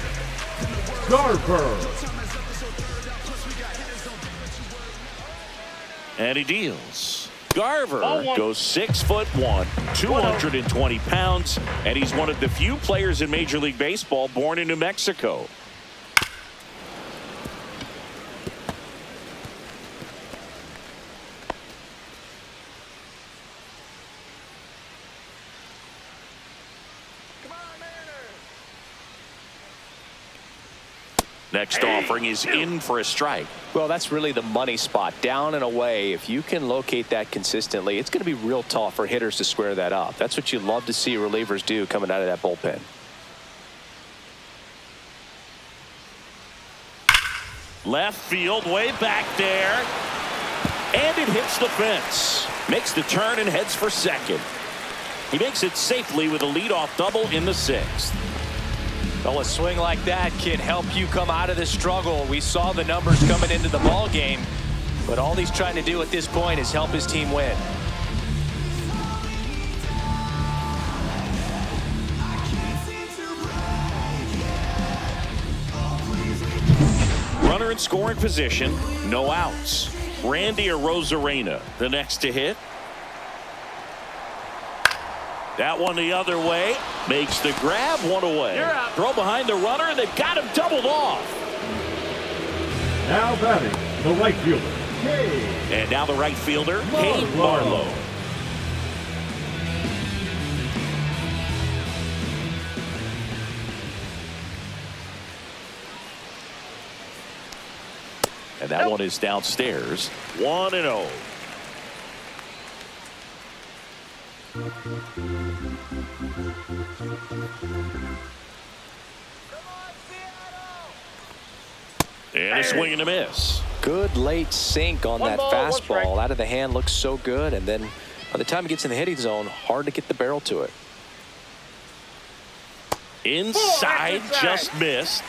And he deals. Garver goes 6'1", 220 pounds, and he's one of the few players in Major League Baseball born in New Mexico. Next offering is in for a strike.
Well, that's really the money spot, down and away. If you can locate that consistently, it's going to be real tough for hitters to square that up. That's what you love to see relievers do coming out of that bullpen.
Left field, way back there, and it hits the fence. Makes the turn and heads for second. He makes it safely with a leadoff double in the 6th.
Well, a swing like that can help you come out of this struggle. We saw the numbers coming into the ball game, but all he's trying to do at this point is help his team win.
Runner in scoring position, no outs. Randy Arozarena, the next to hit. That one the other way, makes the grab, one away. Throw behind the runner, and they've got him doubled off.
Now batting, the right fielder,
And now the right fielder, Cade Barlow. And that one is downstairs, 1-0. And a swing and a miss.
Good late sink on that fastball. Out of the hand, looks so good, and then by the time it gets in the hitting zone, hard to get the barrel to it.
Inside, just missed.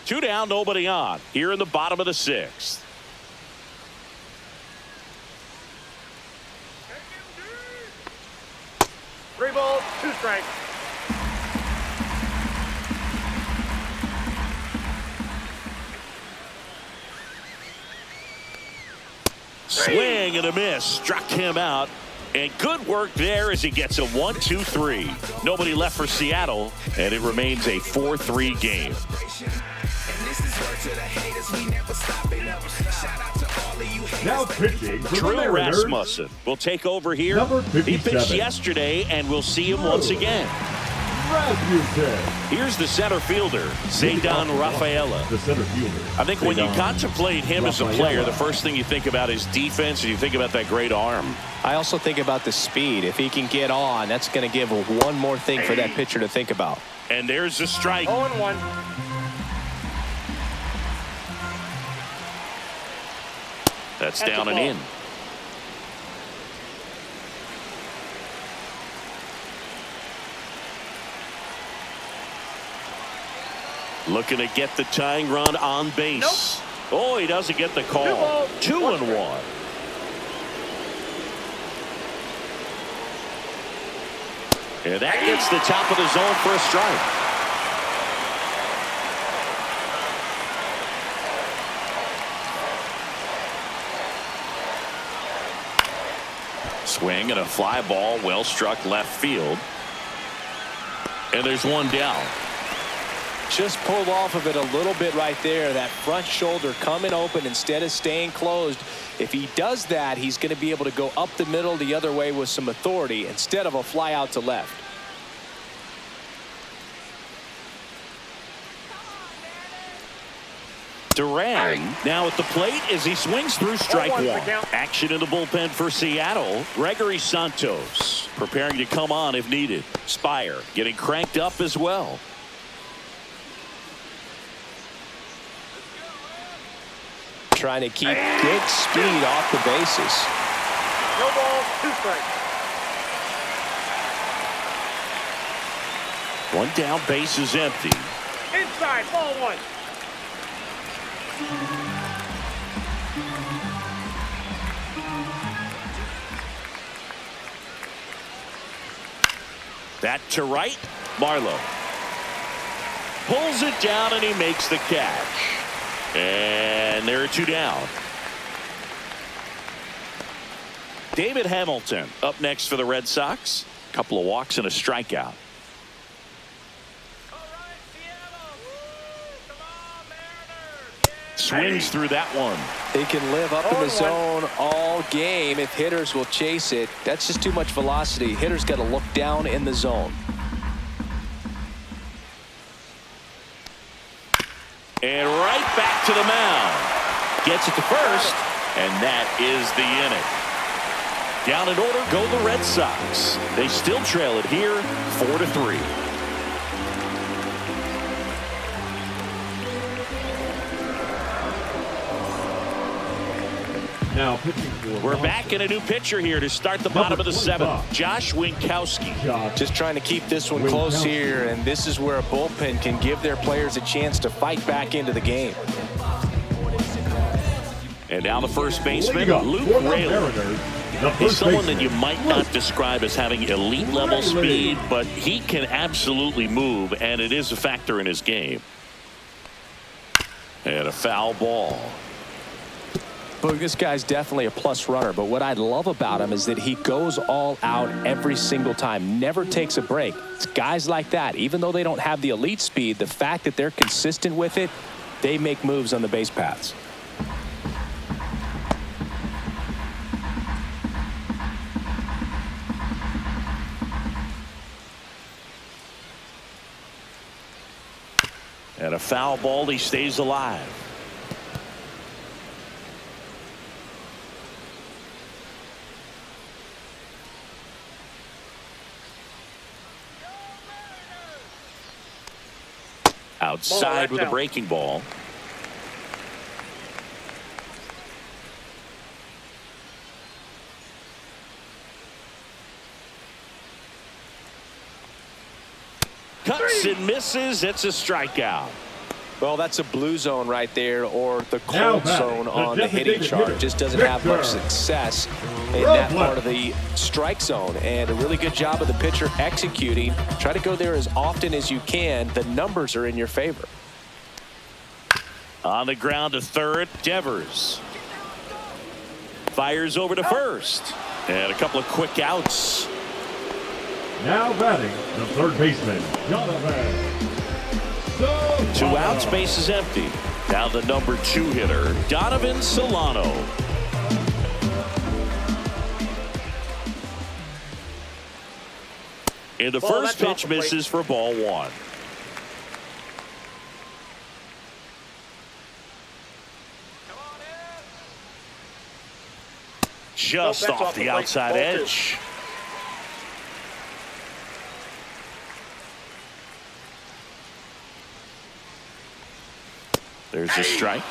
Two down, nobody on. Here in the bottom of the 6th.
Three balls, 2 strikes.
Swing and a miss. Struck him out. And good work there as he gets a 1-2-3. Nobody left for Seattle, and it remains a 4-3 game.
To the haters, we never stop it. Shout out to all of you haters.
Now pitching for the
Drew
Mariners,
Rasmussen will take over here.
number
He
57.
pitched yesterday, and we'll see him once again.
Rasmussen.
Here's the center fielder, Zaydan Rafaela.
The center fielder.
I think when you
Zaydan
contemplate him as a
Rafaela.
player, the first thing you think about is defense, and you think about that great arm.
I also think about the speed. If he can get on, that's going to give one more thing for that pitcher to think about.
And there's the strike.
0-1.
That's
That's
down
a
and
ball.
in. Looking to get the tying run on base. Oh, he doesn't get the call. 2-1. And that gets the top of the zone for a strike. Swing and a fly ball, well struck left field. And there's one down.
Just pulled off of it a little bit right there. That front shoulder coming open instead of staying closed. If he does that, he's going to be able to go up the middle the other way with some authority instead of a fly out to left.
Duran now at the plate as he swings through strike
0-1
one.
for count.
Action in the bullpen for Seattle. Gregory Santos preparing to come on if needed. Spire getting cranked up as well.
Trying to keep good speed off the bases.
No balls, 2 strikes.
One down, base is empty.
Inside, ball 1.
That to right. Marlowe pulls it down and he makes the catch. And there are 2 down. David Hamilton up next for the Red Sox. Couple of walks and a strikeout. Swings through that one.
He can live up in the
0-1.
zone all game if hitters will chase it. That's just too much velocity. Hitters got to look down in the zone.
And right back to the mound. Gets it to first, and that is the inning. Down in order go the Red Sox. They still trail it here 4-3.
Now pitching for
We're
Boston,
back in a new pitcher here to start the bottom of the 7th. Josh Winkowski.
Josh
Just trying to keep this one close here, and this is where a bullpen can give their players a chance to fight back into the game.
And now the first baseman,
leading up
Luke
for the
Raley.
Mariners, the
He's
first
someone that
baseman,
you might not describe as having elite level speed, but he can absolutely move, and it is a factor in his game. And a foul ball.
But this guy's definitely a plus runner, but what I love about him is that he goes all out every single time, never takes a break. It's guys like that, even though they don't have the elite speed, the fact that they're consistent with it, they make moves on the base paths.
And a foul ball, he stays alive. Outside with a breaking ball. Cuts and misses. It's a strikeout.
Well, that's a blue zone right there, or the
Now
cold
batting,
zone
the
on the hitting
designated
chart.
hitter,
Just doesn't have much
Victor.
success in that part of the strike zone. And a really good job of the pitcher executing. Try to go there as often as you can. The numbers are in your favor.
On the ground to third, Devers fires over to first, and a couple of quick outs.
now batting, the third baseman, Jonathan.
2 outs, base is empty. Now the number 2 hitter, Donovan Solano. And the first pitch misses for ball 1. Just off the outside edge. There's a strike.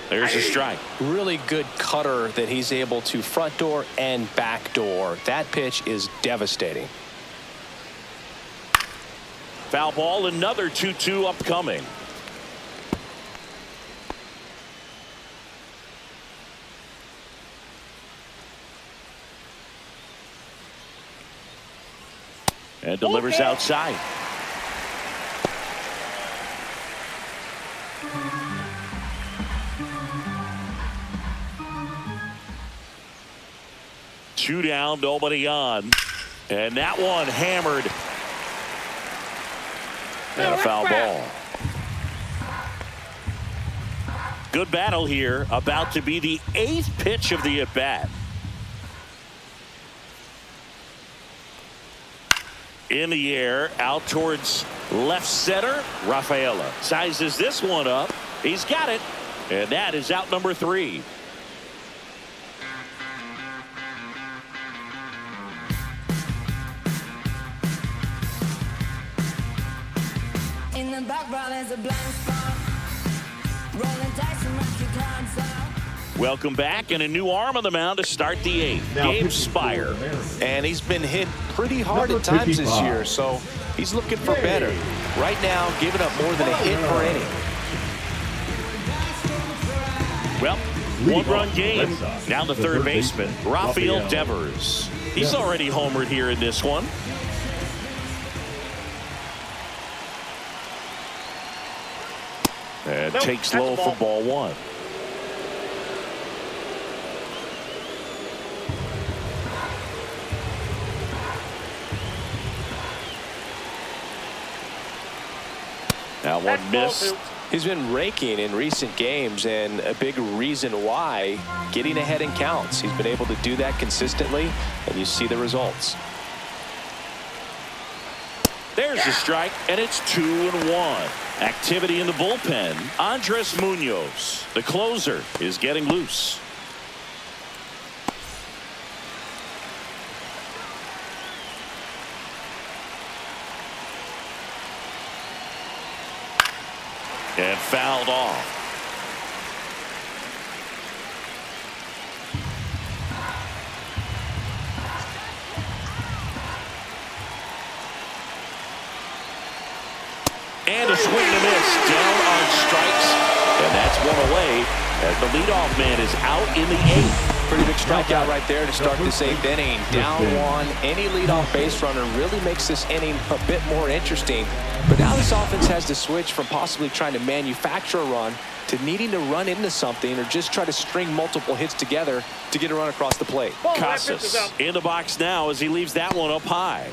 There's a strike.
Really good cutter that he's able to front door and back door. That pitch is devastating.
Foul ball, another 2-2 upcoming. And delivers outside. Two down, nobody on. And that one hammered. And a foul ball. Good battle here. About to be the 8th pitch of the at-bat. In the air, out towards left center. Rafaela sizes this one up. He's got it. And that is out number 3.
In the background is a blank spot. Rolling dice and knock your cards out.
Welcome back, and a new arm on the mound to start the 8th. Gabe Spire.
And he's been hit pretty hard at times this year, so he's looking for better. Right now, giving up more than a hit per inning.
Well, 1-run game. Down to third baseman, Rafael Devers. He's already homered here in this one. And takes low for ball 1. That one missed.
He's been raking in recent games, and a big reason why, getting ahead in counts. He's been able to do that consistently, and you see the results.
There's a strike, and it's 2-1. Activity in the bullpen. Andres Munoz, the closer, is getting loose. And fouled off. And a swing and a miss, down on strikes, and that's one away as the leadoff man is out in the 8th.
Pretty big strikeout right there to start this 8th inning. Down 1, any leadoff base runner really makes this inning a bit more interesting. But now this offense has to switch from possibly trying to manufacture a run to needing to run into something or just try to string multiple hits together to get a run across the plate.
Casas in the box now as he leaves that one up high.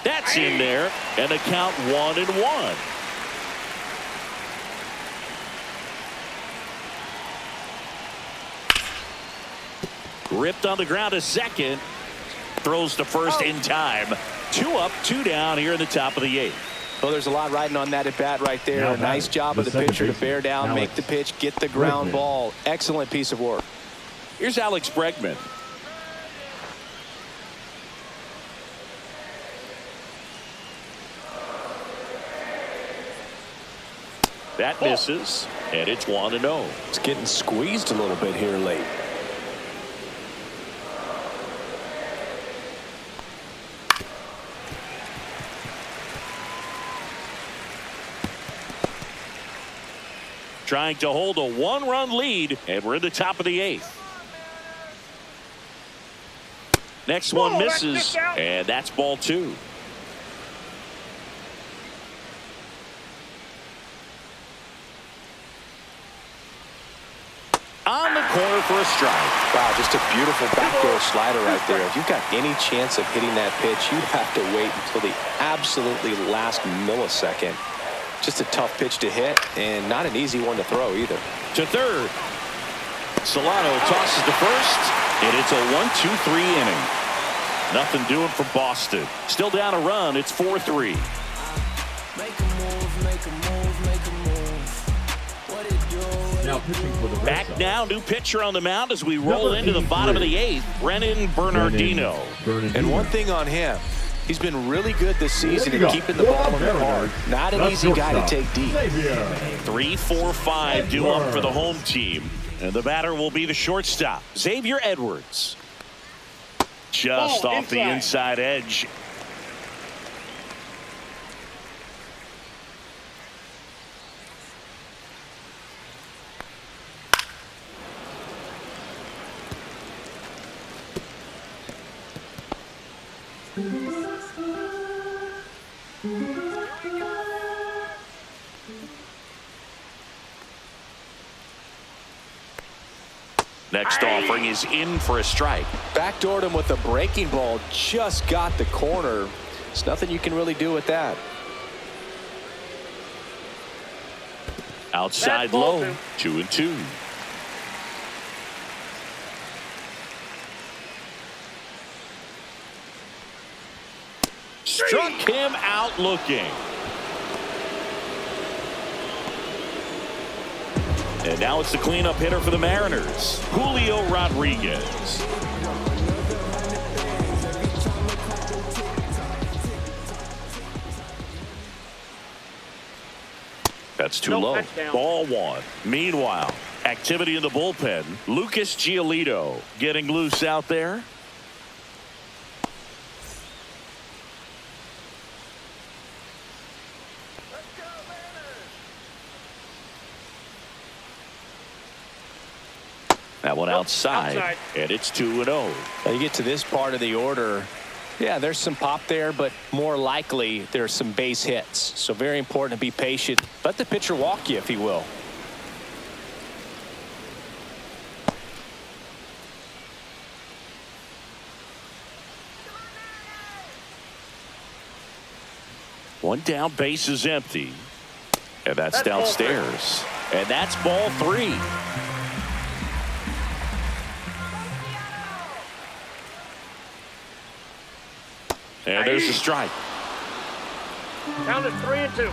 That's in there, and the count 1-1. Ripped on the ground to second. Throws to first in time. 2 up, 2 down here in the top of the 8th.
Well, there's a lot riding on that at bat right there. A nice job of the pitcher to bear down, make the pitch, get the ground ball. Excellent piece of work.
Here's Alex Bregman. That misses, and it's 1-0.
It's getting squeezed a little bit here late.
Trying to hold a 1-run lead, and we're in the top of the 8th. Next one misses, and that's ball 2. corner for a strike.
Wow, just a beautiful backdoor slider right there. If you've got any chance of hitting that pitch, you have to wait until the absolutely last millisecond. Just a tough pitch to hit, and not an easy one to throw either.
To third. Solano tosses to first, and it's a 1-2-3 inning. Nothing doing for Boston. Still down a run. It's 4-3.
Make a move, make a move, make a move. What it do?
Now pitching for the Red
Back
Sox.
now, new pitcher on the mound as we roll
Number
into the bottom of the
83.
eighth. Brennan Bernardino.
And one thing on him, he's been really good this season
Here we
at
go.
keeping the ball in the
Mariners.
park. Not an
That's
easy guy to
shortstop.
take deep.
Xavier.
3-4-5 due up for the home team. And the batter will be the shortstop, Xavier Edwards. Just
Ball
off the inside edge. Next offering is in for a strike.
Backdoored him with a breaking ball, just got the corner. There's nothing you can really do with that.
Outside
That's ball
low, 2-2. Struck him out looking. And now it's the cleanup hitter for the Mariners, Julio Rodriguez. That's too
No
low.
touchdown.
Ball one. Meanwhile, activity in the bullpen. Lucas Giolito getting loose out there. That one outside. And it's 2-0.
Now you get to this part of the order. Yeah, there's some pop there, but more likely there's some base hits. So very important to be patient. Let the pitcher walk you if he will.
One down, base is empty. And that's
That's ball
downstairs. And that's ball three. And there's a strike.
Down to 3-2.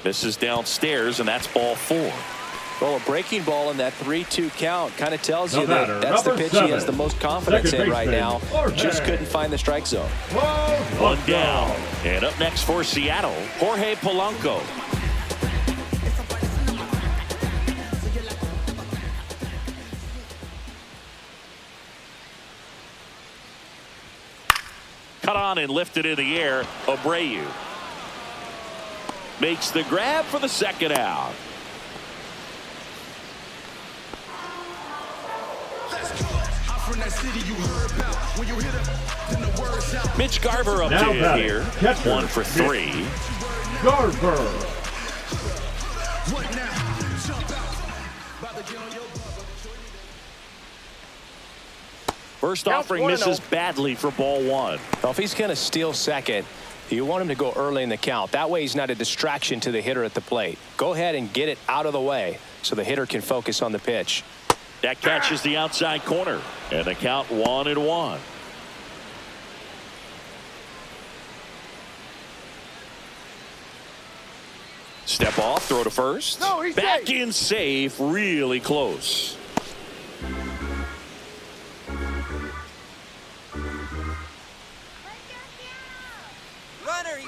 This is downstairs, and that's ball four.
Well, a breaking ball in that 3-2 count kind of tells you
The
that
batter,
that's the
number
pitch he has
7.
the most confidence
Second
in right now.
baseman, Jorge.
Just couldn't find the strike zone.
One down. And up next for Seattle, Jorge Polanco. Cut on and lifted in the air. Abreu makes the grab for the second out. Mitch Garver up
Now
to hit
batting,
here.
catcher,
1 for 3.
Garver.
First
Counts
offering
1-0.
misses badly for ball one.
Well, if he's going to steal second, you want him to go early in the count. That way he's not a distraction to the hitter at the plate. Go ahead and get it out of the way so the hitter can focus on the pitch.
That catches the outside corner. And the count 1-1. Step off, throw to first.
No, he's
back
safe.
in safe, really close.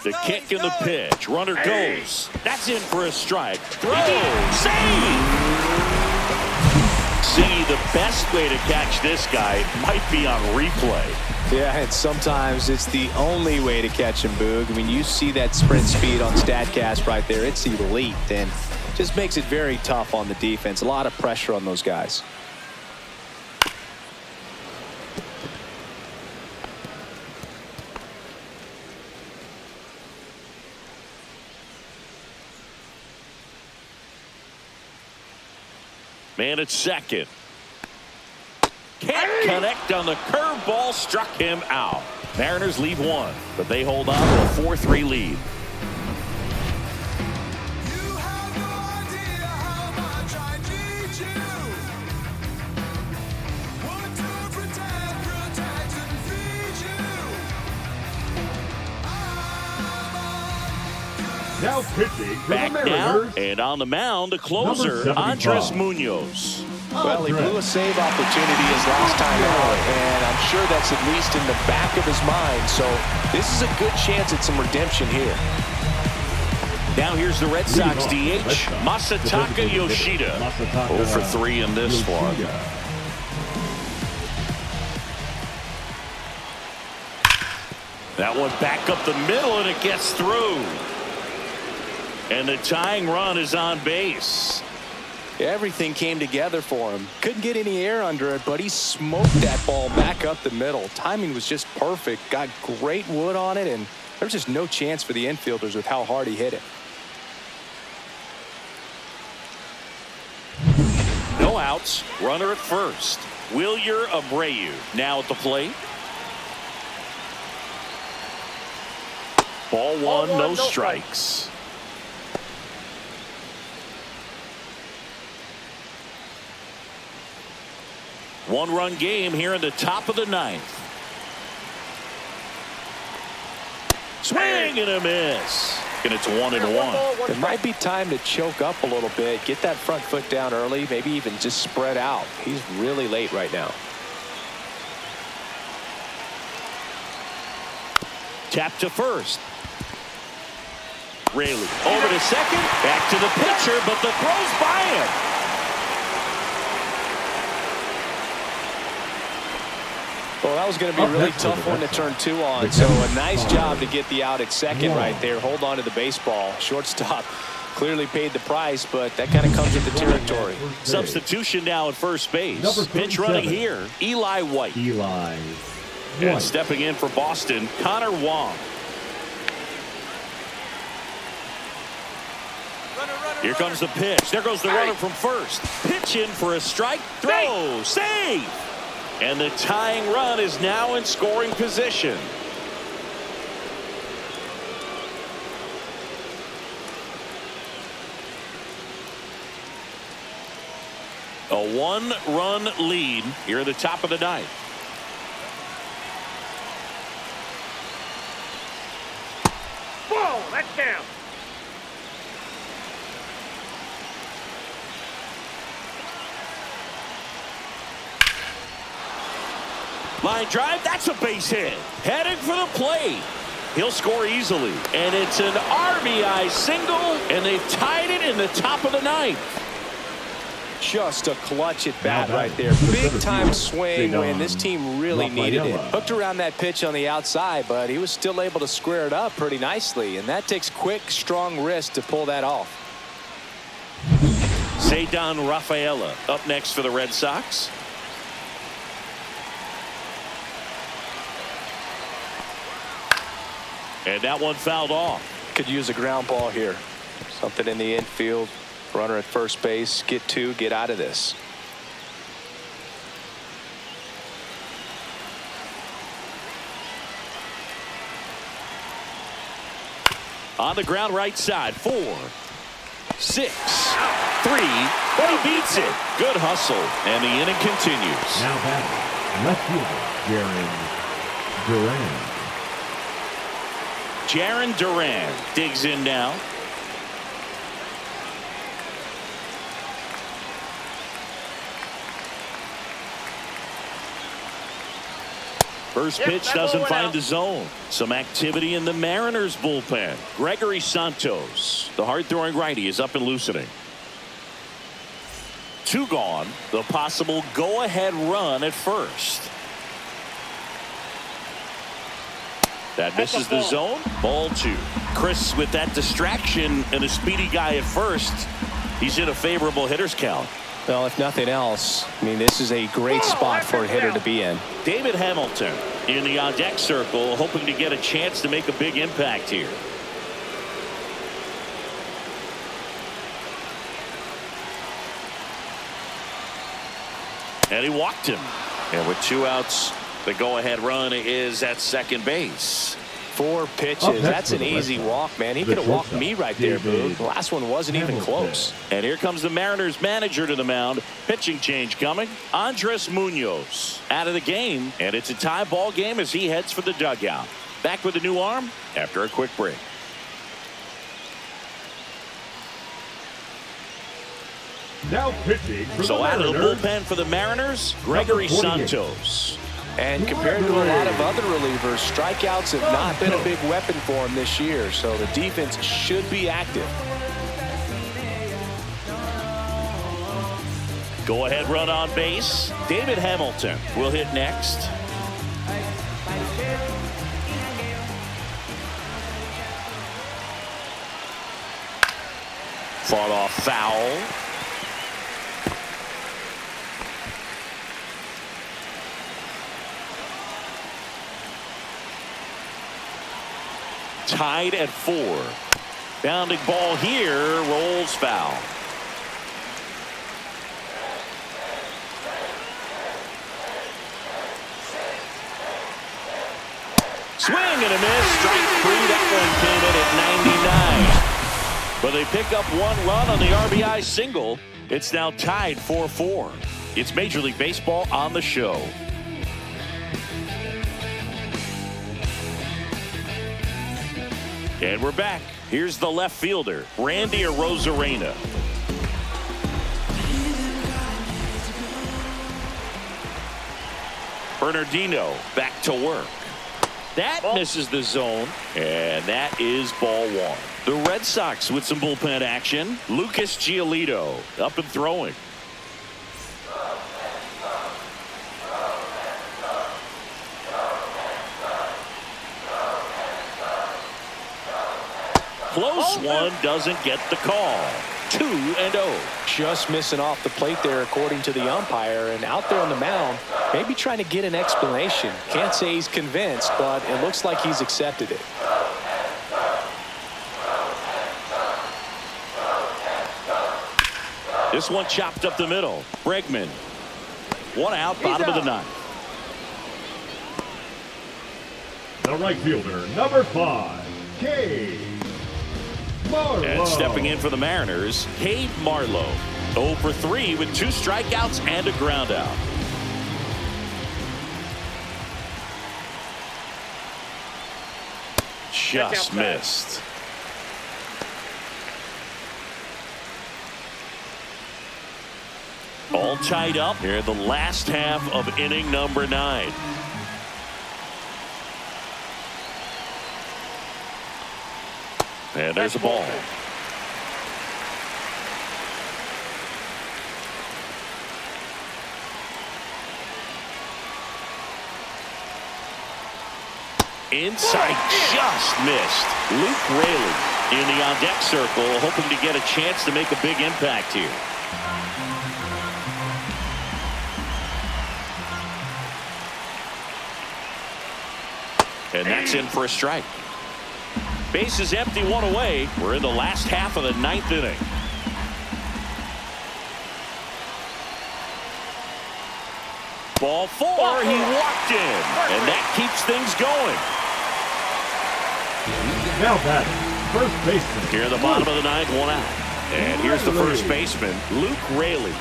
The kick and the pitch. Runner goes. That's in for a strike. Throw. Save. See, the best way to catch this guy might be on replay.
Yeah, and sometimes it's the only way to catch him, Boog. I mean, you see that sprint speed on StatCast right there. It's elite, and just makes it very tough on the defense. A lot of pressure on those guys.
Man at second. Can't connect on the curveball, struck him out. Mariners leave one, but they hold on to a 4-3 lead.
You have no idea how much I need you. Want to protect and feed you.
Now pitching for
Back
the
now,
Mariners.
and on the mound, the closer,
Number 75.
Andres Munoz.
Well, he blew a save opportunity his last time out, and I'm sure that's at least in the back of his mind. So this is a good chance at some redemption here.
Now here's the Red Sox DH, Masataka Yoshida. 0 for 3 in this one. That one back up the middle, and it gets through. And the tying run is on base.
Everything came together for him. Couldn't get any air under it, but he smoked that ball back up the middle. Timing was just perfect. Got great wood on it, and there's just no chance for the infielders with how hard he hit it.
No outs. Runner at first. Wilyer Abreu now at the plate. Ball one, no strikes. One-run game here in the top of the ninth. Swing and a miss. And it's 1-1.
It might be time to choke up a little bit, get that front foot down early, maybe even just spread out. He's really late right now.
Tap to first. Raley over to second. Back to the pitcher, but the throw's by him.
Well, that was going to be a really tough one to turn 2 on. So a nice job to get the out at second right there. Hold on to the baseball. Shortstop clearly paid the price, but that kind of comes with the territory.
Substitution now at first base. Pitch running here, Eli White. And stepping in for Boston, Connor Wong. Here comes the pitch. There goes the runner from first. Pitch in for a strike. Throw. Save. And the tying run is now in scoring position. A 1-run lead here at the top of the ninth.
Whoa, that's down.
Line drive, that's a base hit. Heading for the plate. He'll score easily. And it's an RBI single, and they've tied it in the top of the ninth.
Just a clutch at bat right there. Big time swing when this team really needed it. Hooked around that pitch on the outside, but he was still able to square it up pretty nicely. And that takes quick, strong wrist to pull that off.
Ceddanne Rafaela up next for the Red Sox. And that one fouled off.
Could use a ground ball here. Something in the infield. Runner at first base. Get 2. Get out of this.
On the ground right side. 4, 6, 3. But he beats it. Good hustle. And the inning continues.
Now batting, left fielder,
Jarren Duran digs in now. First pitch doesn't find the zone. Some activity in the Mariners bullpen. Gregory Santos, the hard-throwing righty, is up and loosening. 2 gone. The possible go-ahead run at first. That misses the zone. Ball 2. Chris, with that distraction and a speedy guy at first, he's in a favorable hitter's count.
Well, if nothing else, I mean, this is a great spot for a hitter to be in.
David Hamilton in the on-deck circle, hoping to get a chance to make a big impact here. And he walked him. And with 2 outs, the go-ahead run is at second base.
4 pitches. That's an easy walk, man. He could have walked me right there, Boo. The last one wasn't even close.
And here comes the Mariners manager to the mound. Pitching change coming. Andres Munoz out of the game. And it's a tie ball game as he heads for the dugout. Back with a new arm after a quick break.
Now pitching for
So
the
out of the
Mariners,
bullpen for the Mariners, Gregory Santos.
And compared to a lot of other relievers, strikeouts have not been a big weapon for him this year, so the defense should be active.
Go ahead run on base. David Hamilton will hit next. Fought off foul. Tied at 4. Bounding ball here, rolls foul. Swing and a miss. Strike 3. That one came in at 99. But they pick up 1 run on the RBI single. It's now tied 4-4. It's Major League Baseball on the show. And we're back. Here's the left fielder, Randy Arozarena. Bernardino back to work. That misses the zone, and that is ball 1. The Red Sox with some bullpen action. Lucas Giolito up and throwing. Close one, doesn't get the call. 2-0.
Just missing off the plate there, according to the umpire, and out there on the mound, maybe trying to get an explanation. Can't say he's convinced, but it looks like he's accepted it.
This one chopped up the middle. Bregman. 1 out, bottom of the 9th.
the right fielder, number 5, Cade Marlowe.
And stepping in for the Mariners, Cade Marlowe. 0 for 3 with 2 strikeouts and a ground out. Just missed. All tied up here in the last half of inning number 9. And there's a ball. Inside, just missed. Luke Raley in the on-deck circle, hoping to get a chance to make a big impact here. And that's in for a strike. Base is empty, 1 away. We're in the last half of the 9th inning. Ball 4, he walked in, and that keeps things going.
Now batting, first baseman.
Here at the bottom of the 9th, 1 out. And here's the first baseman, Luke Raley.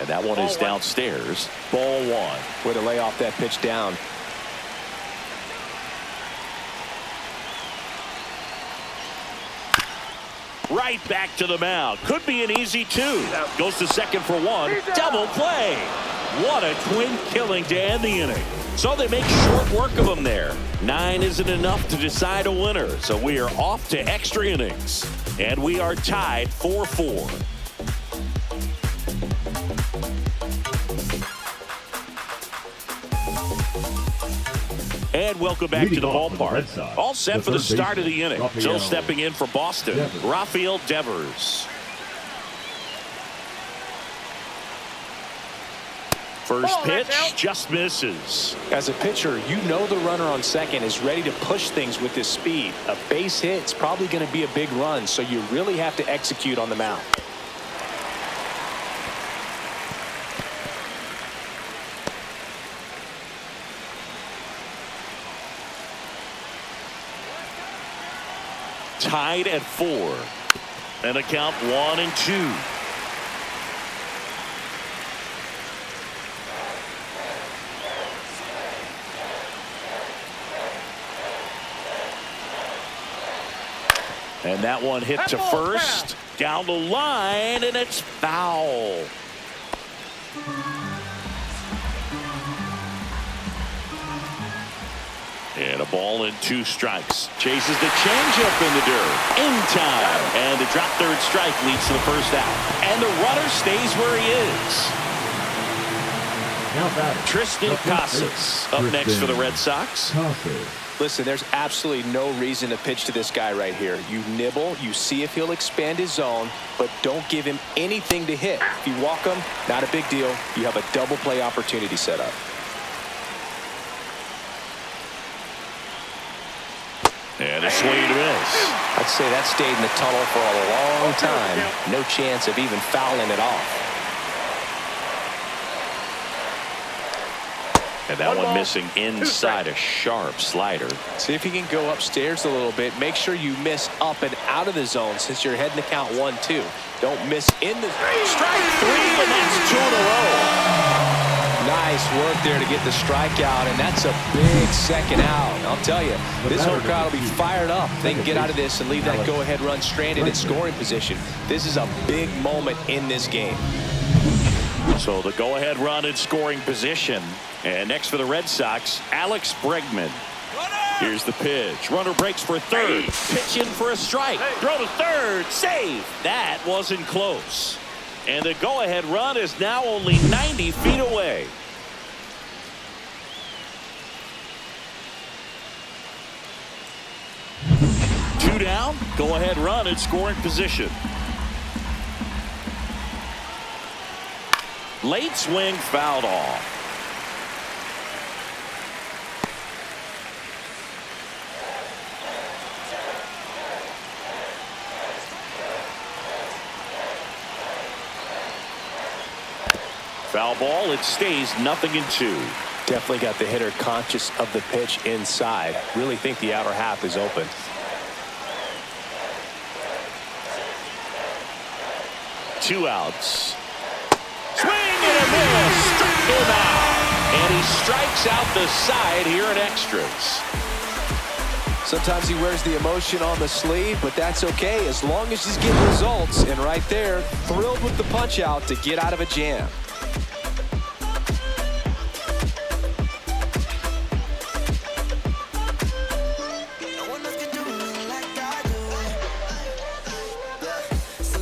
And that one is downstairs. Ball 1.
Way to lay off that pitch down.
Right back to the mound. Could be an easy 2. Goes to second for 1. Double play. What a twin killing to end the inning. So they make short work of them there. 9 isn't enough to decide a winner. So we are off to extra innings. And we are tied 4-4. And welcome back to the ballpark. All set for the start of the inning. So stepping in for Boston, Rafael Devers. First
Ball,
pitch
that's out.
just misses.
As a pitcher, you know the runner on second is ready to push things with his speed. A base hit's probably going to be a big run, so you really have to execute on the mound.
Tied at 4. And a count 1-2. And that one hit to first. Down the line, and it's foul. And a ball and 2 strikes. Chases the changeup in the dirt. In time. And the drop third strike leads to the first out. And the runner stays where he is.
Now batter.
Tristan Casas up next for the Red Sox.
Listen, there's absolutely no reason to pitch to this guy right here. You nibble, you see if he'll expand his zone, but don't give him anything to hit. If you walk him, not a big deal. You have a double play opportunity set up.
And a swing and a miss.
I'd say that stayed in the tunnel for a long time. No chance of even fouling it off.
And that one missing inside a sharp slider.
See if you can go upstairs a little bit. Make sure you miss up and out of the zone since you're heading to count 1-2. Don't miss in the
strike 3, and that's 2 in a row.
Nice work there to get the strikeout, and that's a big second out. I'll tell you, this whole crowd will be fired up. They can get out of this and leave that go-ahead run stranded in scoring position. This is a big moment in this game.
So the go-ahead run in scoring position. And next for the Red Sox, Alex Bregman. Here's the pitch. Runner breaks for third. Pitch in for a strike. Throw to third. Save. That wasn't close. And the go-ahead run is now only 90 feet away. Two down. Go-ahead run in scoring position. Late swing fouled off. Foul ball. It stays 0-2.
Definitely got the hitter conscious of the pitch inside. Really think the outer half is open.
Two outs. Swing and a miss. Struck him out. And he strikes out the side here in extras.
Sometimes he wears the emotion on the sleeve, but that's okay as long as he's getting results. And right there, thrilled with the punch out to get out of a jam.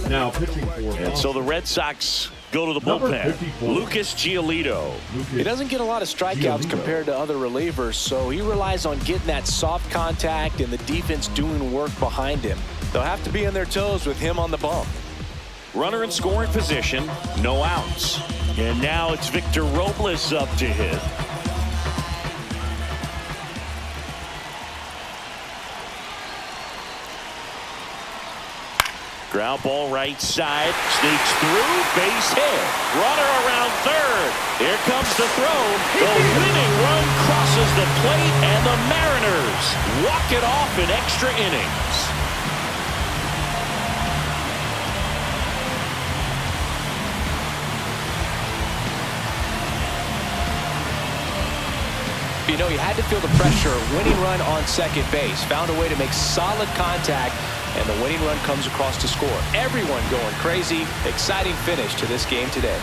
Now pitching for
And so the Red Sox go to the bullpen. Lucas Giolito.
He doesn't get a lot of strikeouts compared to other relievers, so he relies on getting that soft contact and the defense doing work behind him. They'll have to be on their toes with him on the bump.
Runner in scoring position, no outs. And now it's Victor Robles up to hit. Ground ball right side, sneaks through, base hit. Runner around third. Here comes the throw. The winning run crosses the plate, and the Mariners walk it off in extra innings.
You know, you had to feel the pressure. Winning run on second base. Found a way to make solid contact, and the winning run comes across to score. Everyone going crazy. Exciting finish to this game today.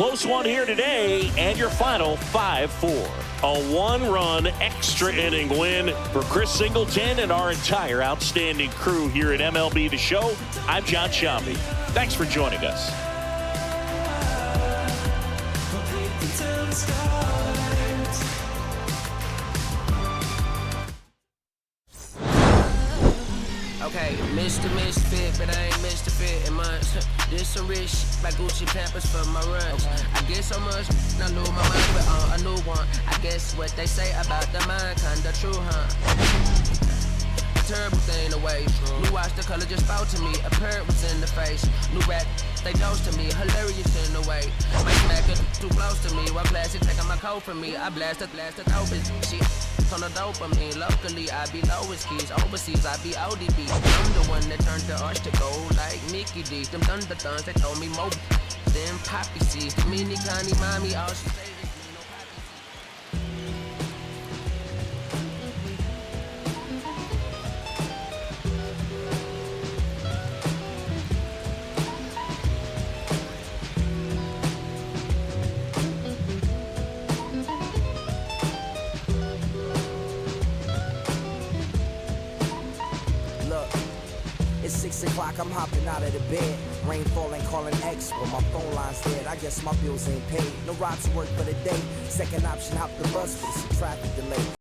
Close one here today, and your final 5-4. A one-run extra inning win for Chris Singleton and our entire outstanding crew here at MLB The Show. I'm John Shambi. Thanks for joining us.
Okay, Mr. Misfit, but I ain't Mr. Fit in months. This some rich like Gucci Pampers for my runs. I get so much, I lose my mind, but on a new one. I guess what they say about the mind, kinda true, huh? Terrible thing away. New watch, the color just spoke to me. A parrot was in the face. New rap, they dose to me. Hilarious in the way. My smack is too close to me. While classic taking my coat from me. I blast it, dope is shit. On the dopamine, locally I be lowest keys, overseas I be ODB. I'm the one that turned the arch to gold like Mickey D. Them thunder thuns, they told me more than poppy seeds. The mini Connie mommy, all she say is me, no poppy seeds.
Look, it's 6 o'clock, I'm hopping out of the bed. Rain falling, calling X, but my phone line's dead. I guess my bills ain't paid. No ride to work for the day. Second option, hop the bus, but it's a traffic delay.